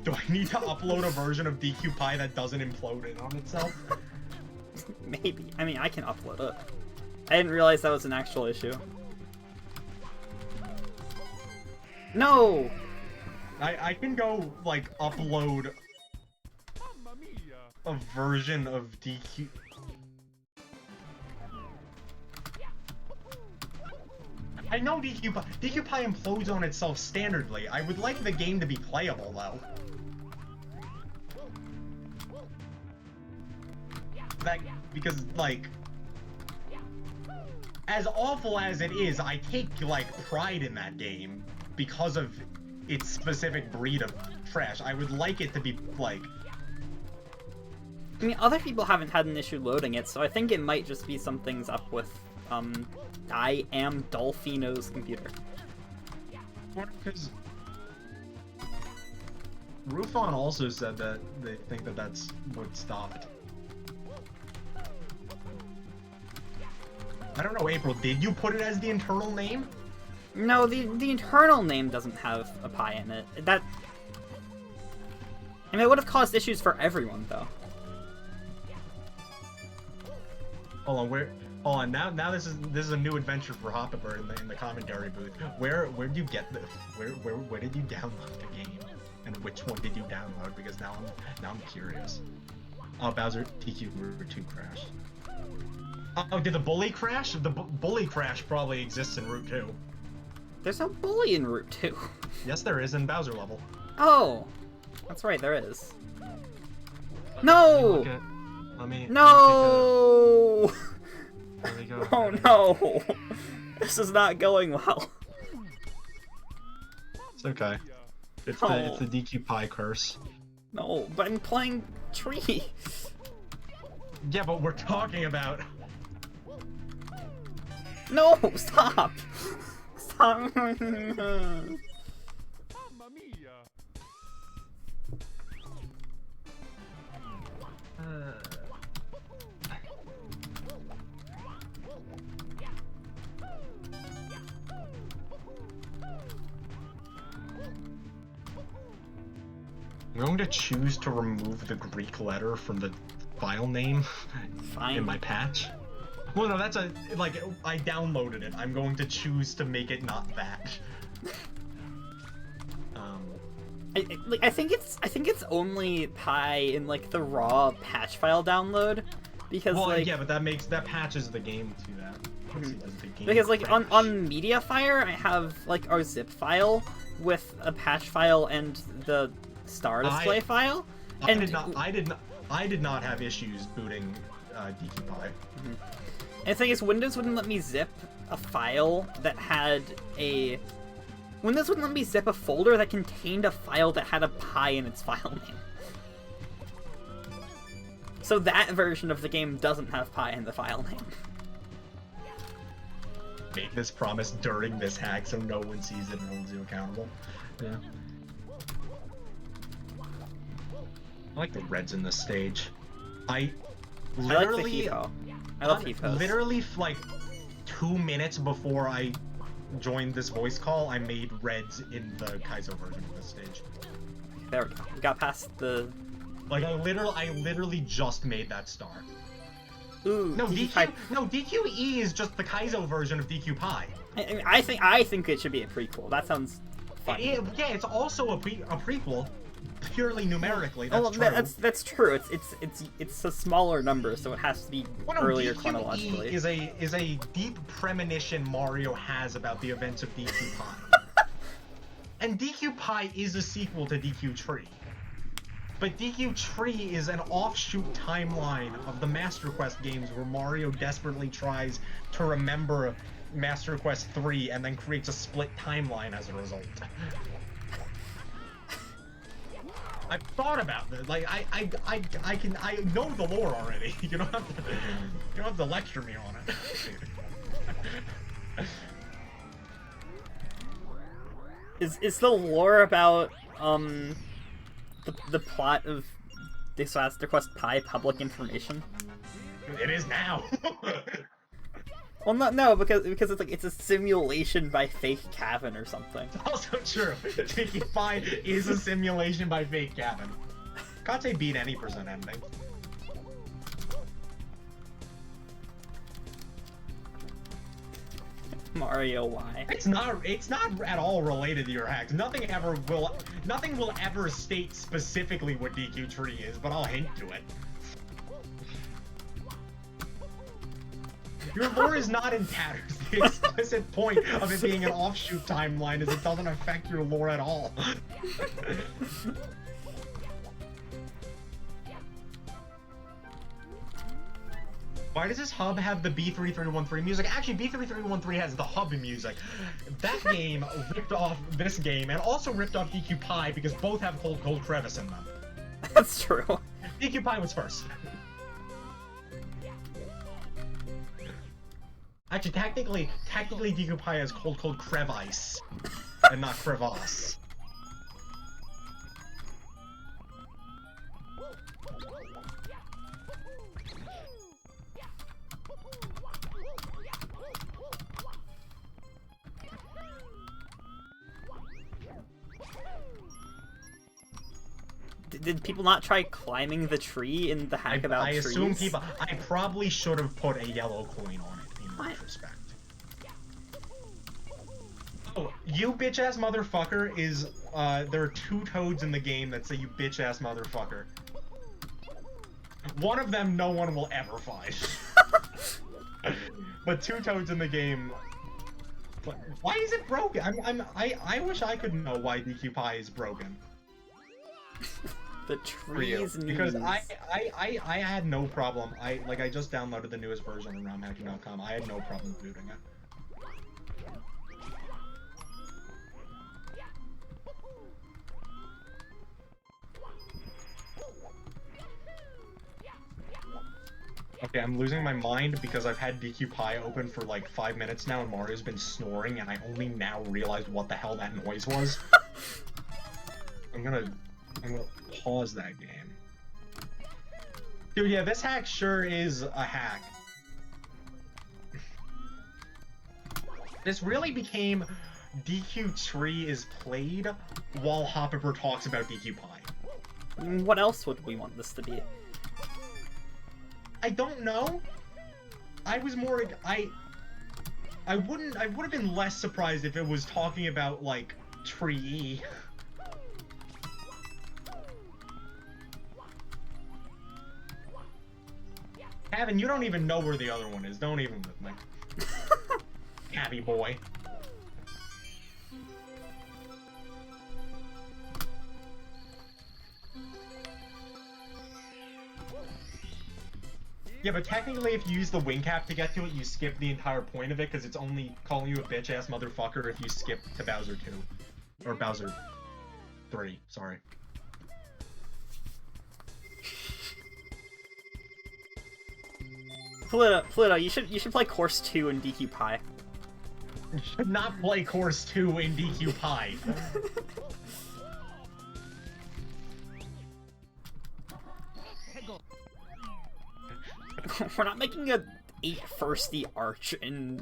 Do I need to upload a version of DQ Pi that doesn't implode in on itself? Maybe. I mean, I can upload it. I didn't realize that was an actual issue. No! I can go, like, upload a version of DQ... I know DQ Pi implodes on itself standardly. I would like the game to be playable, though. Because, like... As awful as it is, I take, like, pride in that game because of its specific breed of trash. I would like it to be, like... I mean, other people haven't had an issue loading it, so I think it might just be something's up with, I am Dolphino's computer. Because... Rufon also said that they think that that's what stopped. I don't know, April, did you put it as the internal name? No, the internal name doesn't have a Pi in it. That... I mean, it would have caused issues for everyone, though. Hold on, now this is a new adventure for Hoppabird in the commentary booth. Where did you get the where did you download the game? And which one did you download? Because now I'm curious. Oh, Bowser TQ Route 2 crashed. Oh, did the bully crash? The bully crash probably exists in Route 2. There's no bully in Route 2. Yes, there is in Bowser level. Oh! That's right, there is. No! Let me no! There we go. Oh no! This is not going well. It's okay. It's Oh. the DQ Pi curse. No, but I'm playing Tree. Yeah, but we're talking about... No! Stop! Stop! I'm going to choose to remove the Greek letter from the file name in my patch. Well, no, that's like, I downloaded it. I'm going to choose to make it not that. I think it's only Pi in like the raw patch file download, Because well, like yeah, but that patches the game to that. As the game because like crash. on MediaFire I have like our zip file with a patch file and the star display file. I And did not have issues booting DQPie. And the thing is, Windows wouldn't let me zip a file that had a... Windows wouldn't let me zip a folder that contained a file that had a Pi in its file name. So that version of the game doesn't have Pi in the file name. Make this promise during this hack so no one sees it and holds you accountable. Yeah. I like the reds in this stage. I like the Hito. I love Hitos. Literally, like 2 minutes before I joined this voice call, I made reds in the Kaizo version of this stage. There we go. We got past the... Like, I literally just made that star. Ooh, No, DQE is just the Kaizo version of DQ Pi. I think it should be a prequel. That sounds fun. Yeah, it's also a prequel, purely numerically. That's true. It's a smaller number, so it has to be earlier DQE chronologically. is a deep premonition Mario has about the events of DQ Pi. And DQ Pi is a sequel to DQ Tree. But DQ Tree is an offshoot timeline of the Master Quest games where Mario desperately tries to remember Master Quest 3 and then creates a split timeline as a result. I've thought about this. Like I know the lore already. You don't have to lecture me on it. Is the lore about the plot of Disaster Quest Pi public information? It is now. Well, no, because it's a simulation by fake Kevin or something. It's also true. DQ Pi is a simulation by fake Kevin. Can't say beat any percent ending. Mario, why? It's not at all related to your hacks. Nothing will ever state specifically what DQ Tree is, but I'll hint to it. Your lore is not in tatters. The explicit point of it being an offshoot timeline is it doesn't affect your lore at all. Why does this hub have the B3313 music? Actually, B3313 has the hub music. That game ripped off this game, and also ripped off DQ Pi because both have Cold Cold Crevice in them. That's true. DQ Pi was first. Actually, technically DQ Pi has Cold Cold Crevice, and not Crevasse. Did people not try climbing the tree in the hack about trees? I assume people... I probably should have put a yellow coin on it, in retrospect. Oh, you bitch-ass motherfucker is... there are 2 toads in the game that say you bitch-ass motherfucker. One of them no one will ever find. But 2 toads in the game... Why is it broken? I wish I could know why DQ Pi is broken. The trees news. Because I had no problem. I just downloaded the newest version of ROMhacking.com. I had no problem booting it. Okay, I'm losing my mind because I've had DQ Pi open for like 5 minutes now and Mario's been snoring and I only now realized what the hell that noise was. I'm gonna pause that game. Dude, yeah, this hack sure is a hack. This really became DQ Tree is played while Hopper talks about DQ Pi. What else would we want this to be? I don't know. I was more... I would have been less surprised if it was talking about, like, Tree. Kevin, you don't even know where the other one is. Don't even with me. Cabby boy. Yeah, but technically if you use the wing cap to get to it, you skip the entire point of it, because it's only calling you a bitch-ass motherfucker if you skip to Bowser 2. Or Bowser 3, sorry. Pluto, you should play Course 2 in DQ Pi. You should not play Course 2 in DQ Pi. We're not making a 8 firsty arch in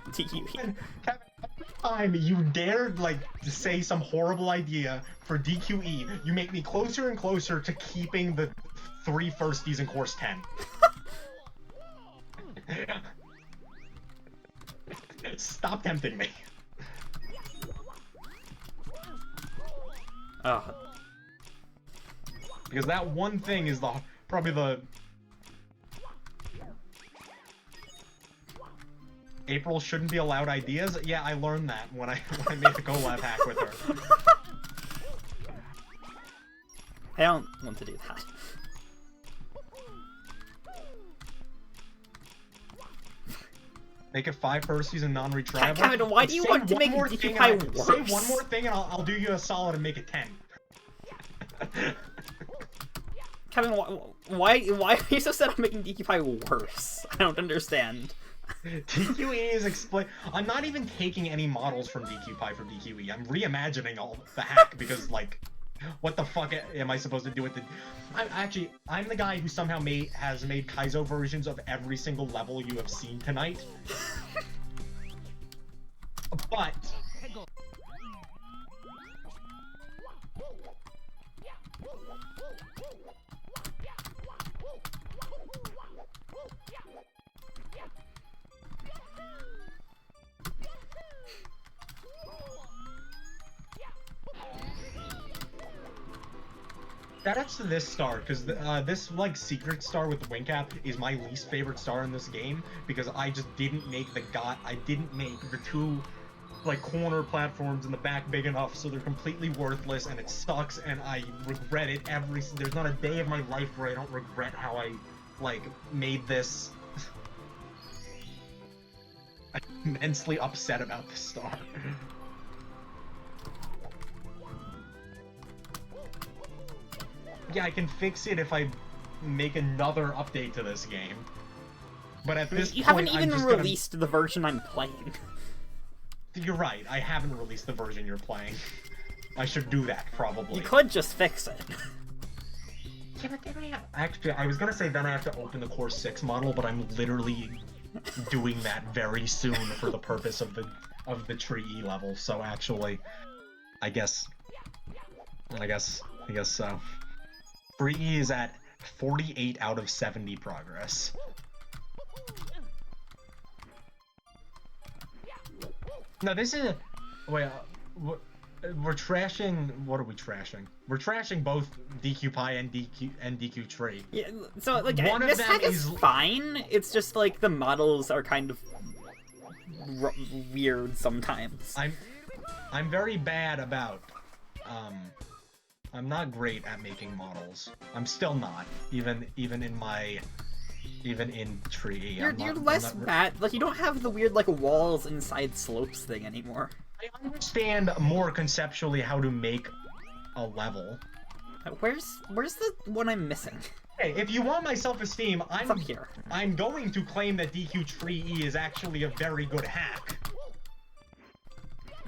DQE. Kevin, every time you dared, like, say some horrible idea for DQE, you make me closer and closer to keeping the 3 firsties in Course 10. Stop tempting me. Oh. Because that one thing is probably the... April shouldn't be allowed ideas? Yeah, I learned that when I made the collab hack with her. I don't want to do that. Make it 5 firsties and non-retriable. Kevin, why do you want to make DQ Pi worse? Say one more thing and I'll do you a solid and make it 10. Kevin, why are you so set on making DQ Pi worse? I don't understand. DQE is I'm not even taking any models from DQ Pi for DQE. I'm reimagining all the hack because, like, what the fuck am I supposed to do with the... I'm the guy who somehow has made Kaizo versions of every single level you have seen tonight. But... Shoutouts to this star, because this, like, secret star with the wing cap is my least favorite star in this game, because I just didn't make the 2, like, corner platforms in the back big enough, so they're completely worthless, and it sucks, and I regret it there's not a day of my life where I don't regret how I, like, made this. I'm immensely upset about this star. Yeah, I can fix it if I make another update to this game. But at this you point, haven't even released the version I'm playing. You're right, I haven't released the version you're playing. I should do that, probably. You could just fix it. Yeah, but then actually, I was gonna say then I have to open the Core 6 model, but I'm literally doing that very soon for the purpose of the Tree E level, so actually, I guess so. Tree E is at 48 out of 70 progress. No, this is... Wait, we're trashing... What are we trashing? We're trashing both DQ Pi and DQ Tree. Yeah, so, like, this hack is fine. It's just, like, the models are kind of weird sometimes. I'm very bad about... I'm not great at making models. I'm still not, even in Tree. You're less bad. Like, you don't have the weird, like, walls inside slopes thing anymore. I understand more conceptually how to make a level. Where's the one I'm missing? Hey, if you want my self-esteem, It's up here. I'm going to claim that DQ Tree E is actually a very good hack.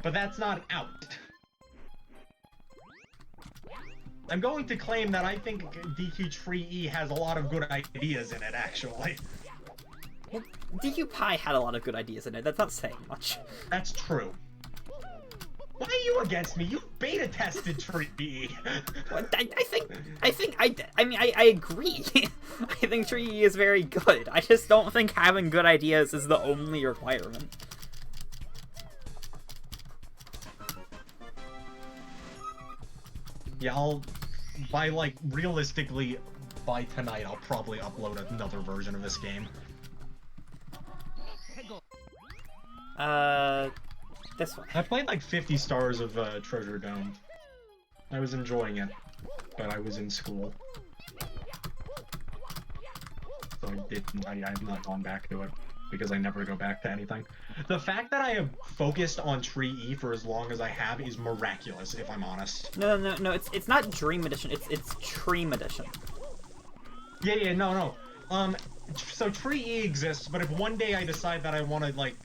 But that's not out. I'm going to claim that I think DQ Tree E has a lot of good ideas in it, actually. Well, DQ Pi had a lot of good ideas in it. That's not saying much. That's true. Why are you against me? You beta tested Tree E. I agree. I think Tree E is very good. I just don't think having good ideas is the only requirement. Yeah, realistically, by tonight, I'll probably upload another version of this game. This one. I played like 50 stars of Treasure Dome. I was enjoying it, but I was in school. So I have not gone back to it, because I never go back to anything. The fact that I have focused on Tree E for as long as I have is miraculous, if I'm honest. No, it's not Dream Edition, it's Treem Edition. Yeah, no. So Tree E exists, but if one day I decide that I want to, like,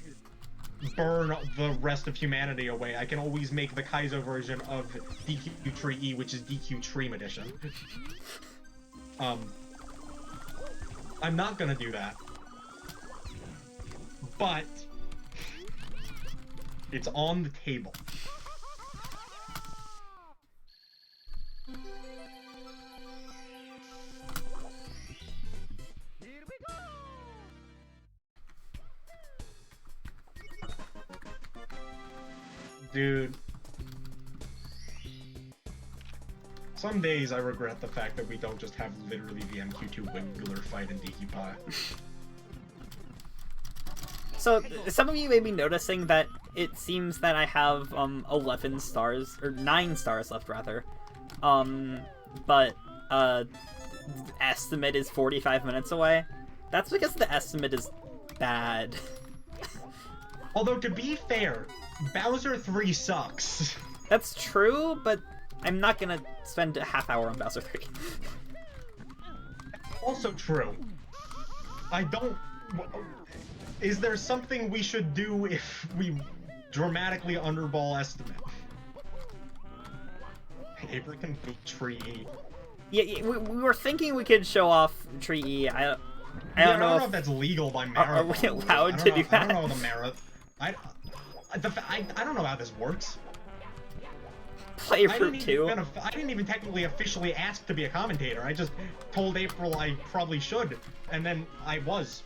burn the rest of humanity away, I can always make the Kaizo version of DQ Tree E, which is DQ Treem Edition. I'm not gonna do that. But it's on the table. Dude. Some days I regret the fact that we don't just have literally the MQ2 Wiggler fight in DQ Pie. So, some of you may be noticing that it seems that I have 11 stars, or 9 stars left rather. But the estimate is 45 minutes away. That's because the estimate is bad. Although, to be fair, Bowser 3 sucks. That's true, but I'm not gonna spend a half hour on Bowser 3. Also true. I don't... Is there something we should do if we dramatically underball estimate? April can beat Tree E. Yeah, we were thinking we could show off Tree E. I don't know if that's legal by Mara. Are we allowed to do that? I don't know the Mara. I don't know how this works. Playthrough 2. I didn't even technically officially ask to be a commentator. I just told April I probably should, and then I was.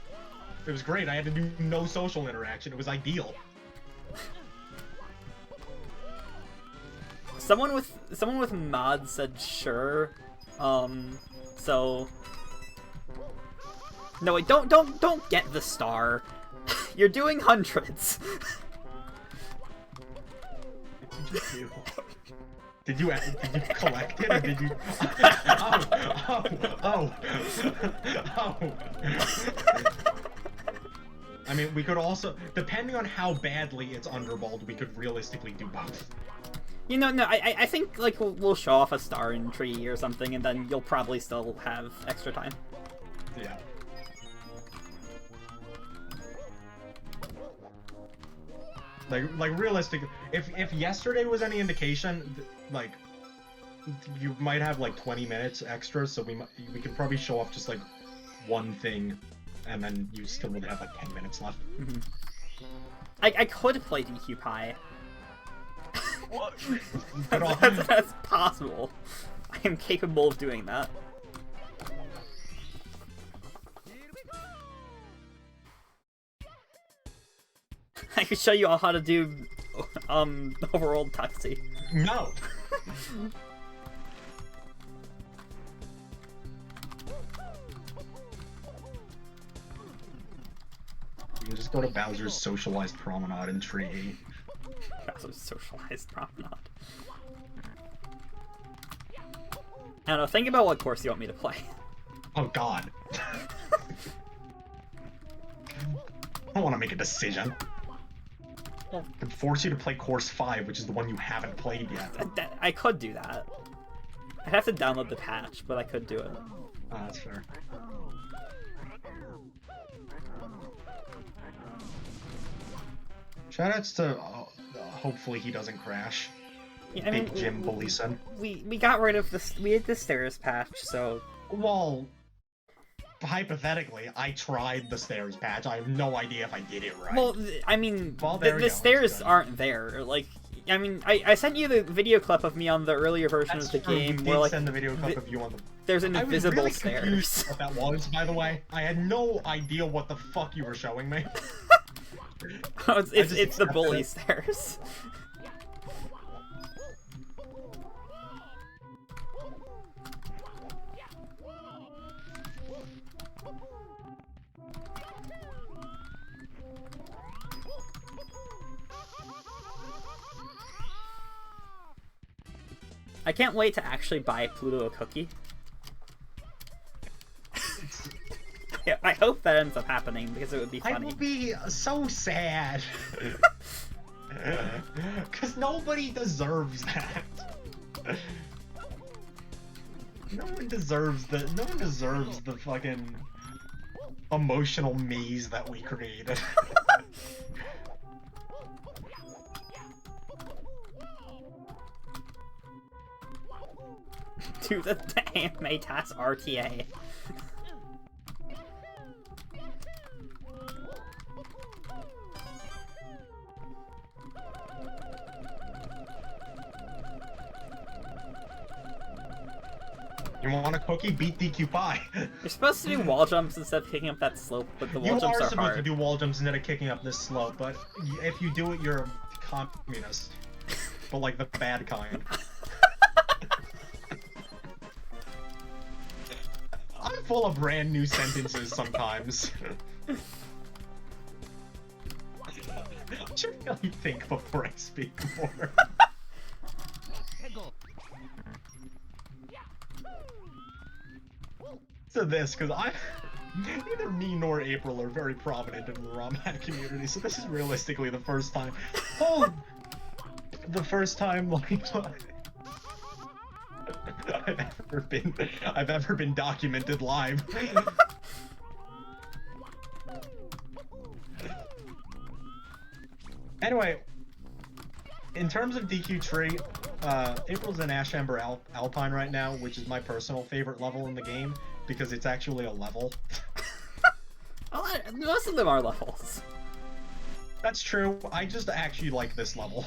It was great. I had to do no social interaction. It was ideal. Someone with mods said sure. So no, wait, don't get the star. You're doing hundreds. Did you collect it, or did you? Oh. I mean, we could also, depending on how badly it's underballed, we could realistically do both. You know, no, I think, like, we'll show off a star in Tree or something, and then you'll probably still have extra time. Yeah. Like realistic. If yesterday was any indication, like, you might have like 20 minutes extra, so we could probably show off just like one thing, and then you still would have like 10 minutes left. Mm-hmm. I could play DQ Pie. That's possible. I am capable of doing that. I could show you all how to do overworld Tuxie. No. You can just go to Bowser's Socialized Promenade in Tree. Bowser's Socialized Promenade. I don't know, think about what course you want me to play. Oh god. I don't want to make a decision. I can force you to play Course 5, which is the one you haven't played yet. I could do that. I'd have to download the patch, but I could do it. Oh, that's fair. Shoutouts to hopefully he doesn't crash. Yeah, I mean, Big Jim Bellison. We got rid of this. We had the stairs patch, so. Well, hypothetically, I tried the stairs patch. I have no idea if I did it right. Well, I mean, well, the stairs aren't there. Like, I mean, I sent you the video clip of me on the earlier version of the game. You where, did like, send the video clip of you on the. There's an invisible I was really stairs. confused what that was, by the way. I had no idea what the fuck you were showing me. Oh, it's the bully stairs. I can't wait to actually buy Pluto a cookie. Yeah, I hope that ends up happening because it would be funny. I will be so sad. Because nobody deserves that. No one deserves the fucking emotional maze that we created. Dude, the anime task RTA. You want a cookie? Beat DQ Pie. You're supposed to do wall jumps instead of kicking up that slope, but the wall jumps are hard. You are supposed to do wall jumps instead of kicking up this slope, but if you do it, you're a communist. But like the bad kind. I'm full of brand new sentences sometimes. I should really think before I speak more. To this, because neither me nor April are very prominent in the ROMHAC community, so this is realistically the first time. The first time like I've ever been documented live. Anyway, in terms of DQ tree, April's in Ash Ember Alpine right now, which is my personal favorite level in the game because it's actually a level. Well, most of them are levels. That's true. I just actually like this level.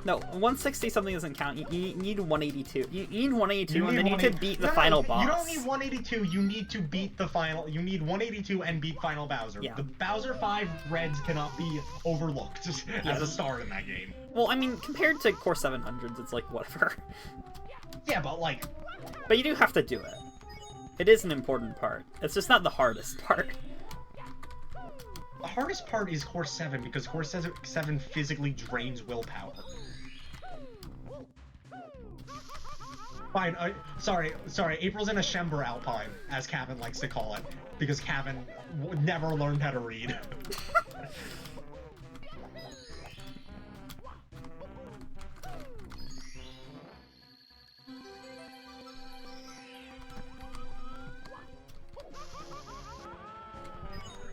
No, 160 something doesn't count. You need 182. You need 182, and then you need to beat the final boss. You don't need 182. You need to beat the final. You need 182 and beat Final Bowser. Yeah. The Bowser 5 Reds cannot be overlooked as a star in that game. Well, I mean, compared to Core 700s, it's like whatever. Yeah, but like. But you do have to do it. It is an important part. It's just not the hardest part. The hardest part is Core 7 because Core 7 physically drains willpower. Fine, sorry, April's in a Shember Alpine, as Kevin likes to call it, because Kevin never learned how to read.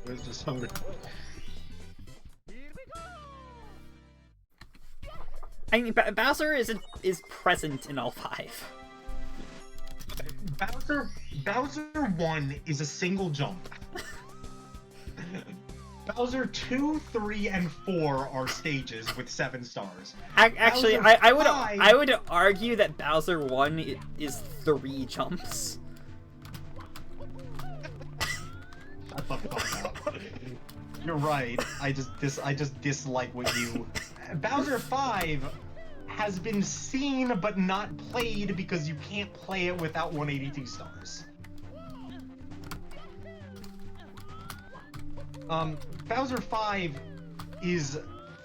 I was just hungry. I mean, Bowser is present in all 5. Bowser 1 is a single jump. Bowser 2, 3, and 4 are stages with 7 stars. Actually, Bowser I would argue that Bowser 1 is 3 jumps. Shut the fuck up. You're right. I just dislike what you. Bowser 5 has been seen but not played because you can't play it without 182 stars. Bowser 5 is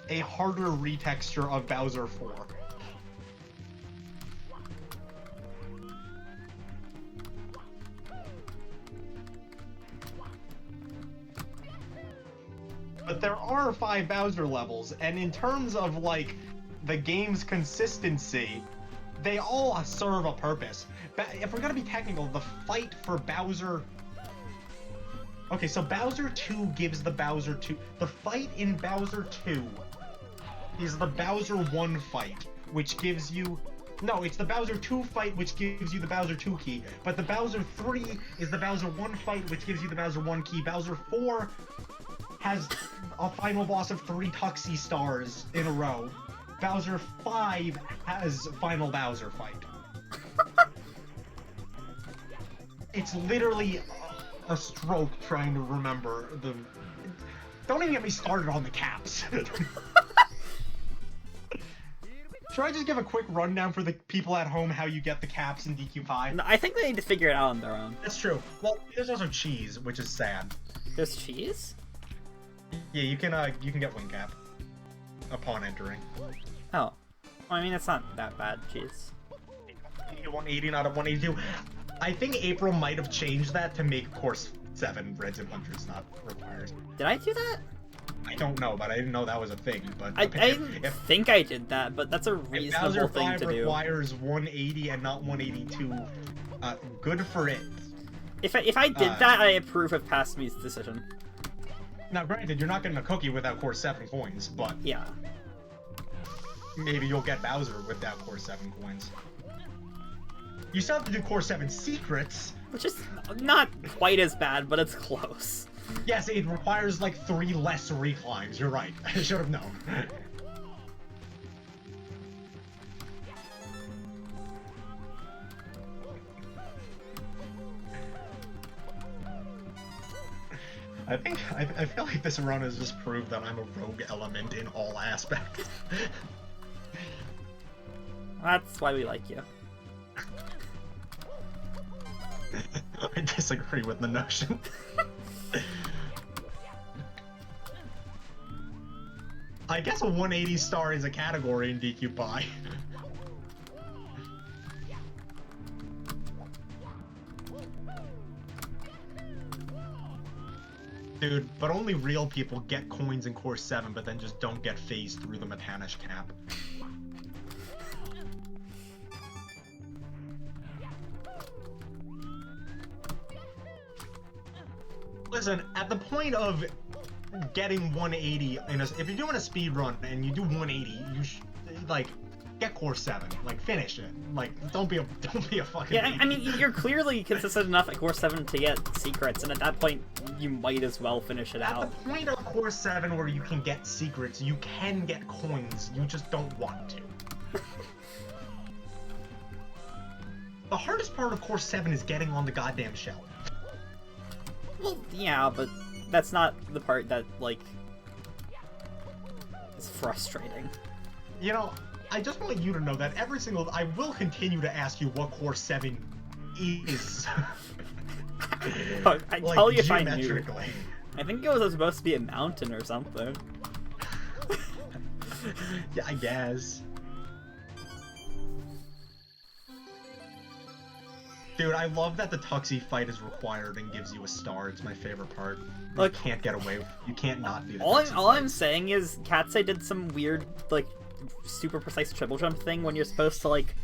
a harder retexture of Bowser 4. But there are 5 Bowser levels, and in terms of, like, the game's consistency, they all serve a purpose. If we're gonna be technical, the fight for Bowser... Okay, so Bowser 2 gives the Bowser 2... The fight in Bowser 2 is the Bowser 1 fight, which gives you... No, it's the Bowser 2 fight, which gives you the Bowser 2 key. But the Bowser 3 is the Bowser 1 fight, which gives you the Bowser 1 key. Bowser 4 has a final boss of 3 Tuxie stars in a row. Bowser 5 has Final Bowser fight. It's literally a stroke trying to remember the... Don't even get me started on the caps. Should I just give a quick rundown for the people at home how you get the caps in DQ5? No, I think they need to figure it out on their own. That's true. Well, there's also cheese, which is sad. There's cheese? Yeah, you can get wing cap. upon entering. Oh. Well, I mean, it's not that bad, jeez. 180, not a 182. I think April might have changed that to make Course 7 Reds and Hunters not required. Did I do that? I don't know, but I didn't know that was a thing. But I didn't think I did that, but that's a reasonable thing to do. Bowser 5 requires 180 and not 182. Good for it. If I did that, I approve of Past Me's decision. Now, granted, you're not getting a cookie without Course 7 coins, but yeah, maybe you'll get Bowser without Course 7 coins. You still have to do Course 7 secrets, which is not quite as bad, but it's close. Yes, it requires like 3 less reclimbs. You're right. I should have known. I feel like this run has just proved that I'm a rogue element in all aspects. That's why we like you. I disagree with the notion. I guess a 180 star is a category in DQ Pie. Dude, but only real people get coins in Course 7, but then just don't get phased through the Matanish cap. Listen, at the point of getting 180, if you're doing a speed run and you do 180, you should, like, get Course 7. Like, finish it. Like, don't be a fucking Yeah, idiot. I mean, you're clearly consistent enough at Course 7 to get secrets, and at that point, you might as well finish it out. At the point of Course 7 where you can get secrets, you can get coins, you just don't want to. The hardest part of Course 7 is getting on the goddamn shell. Well, yeah, but that's not the part that, like, is frustrating. You know, I just want you to know that I will continue to ask you what Course 7 is. I'd tell you if I knew. Geometrically. I think it was supposed to be a mountain or something. Yeah, I guess. Dude, I love that the Tuxie fight is required and gives you a star. It's my favorite part. Look, you can't get away. You can't not do that. All I'm saying is, Katsai did some weird, like, super precise triple jump thing when you're supposed to, like,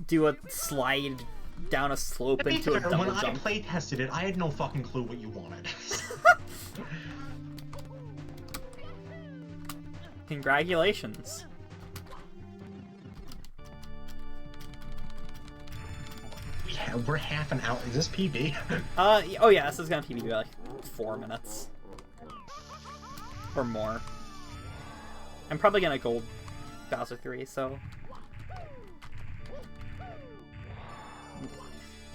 do a slide down a slope into a double when jump. I play tested it, I had no fucking clue what you wanted. Congratulations. We're half an hour. Is this PB? Oh yeah, this is gonna PB by like 4 minutes. Or more. I'm probably gonna gold Bowser 3, so...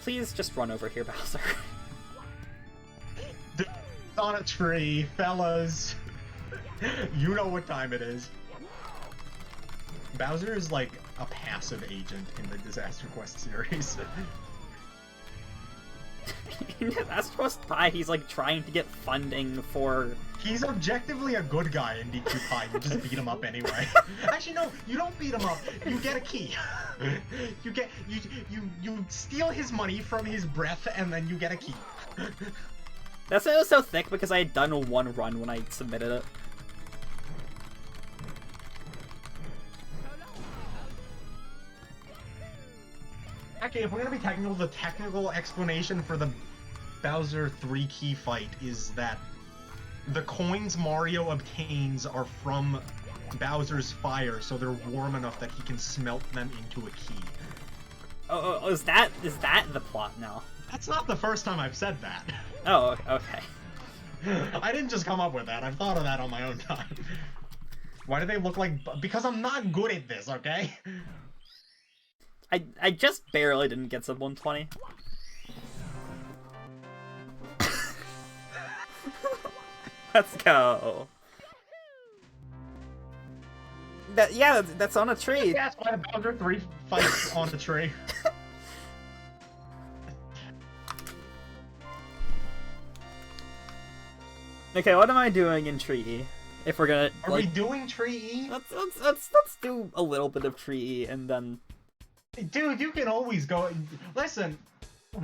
Please just run over here, Bowser. It's on a tree, fellas. You know what time it is. Bowser is like a passive agent in the Disaster Quest series. That's supposed to Pie, he's like trying to get funding for... He's objectively a good guy in DQ Pie, you just beat him up anyway. Actually no, you don't beat him up, you get a key. You steal his money from his breath and then you get a key. That's why it was so thick, because I had done one run when I submitted it. Actually, if we're gonna be technical, the technical explanation for the Bowser 3 key fight is that the coins Mario obtains are from Bowser's fire, so they're warm enough that he can smelt them into a key. Oh, is that the plot now? That's not the first time I've said that. Oh, okay. I didn't just come up with that, I've thought of that on my own time. Why do they look like... Because I'm not good at this, okay? I just barely didn't get sub 120. Let's go. Yeah, that's on a tree. That's why the Bowser 3 fights on the tree. Okay, what am I doing in tree? If we're gonna Are we doing Tree E? let's do a little bit of Tree E and then. Dude, you can always go. Listen,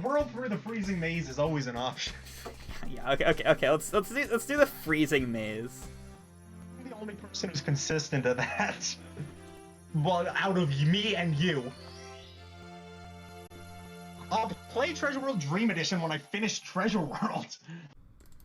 World Through the Freezing Maze is always an option. Yeah. Okay. Let's do the freezing maze. I'm the only person who's consistent to that. Well, out of me and you. I'll play Treasure World Dream Edition when I finish Treasure World.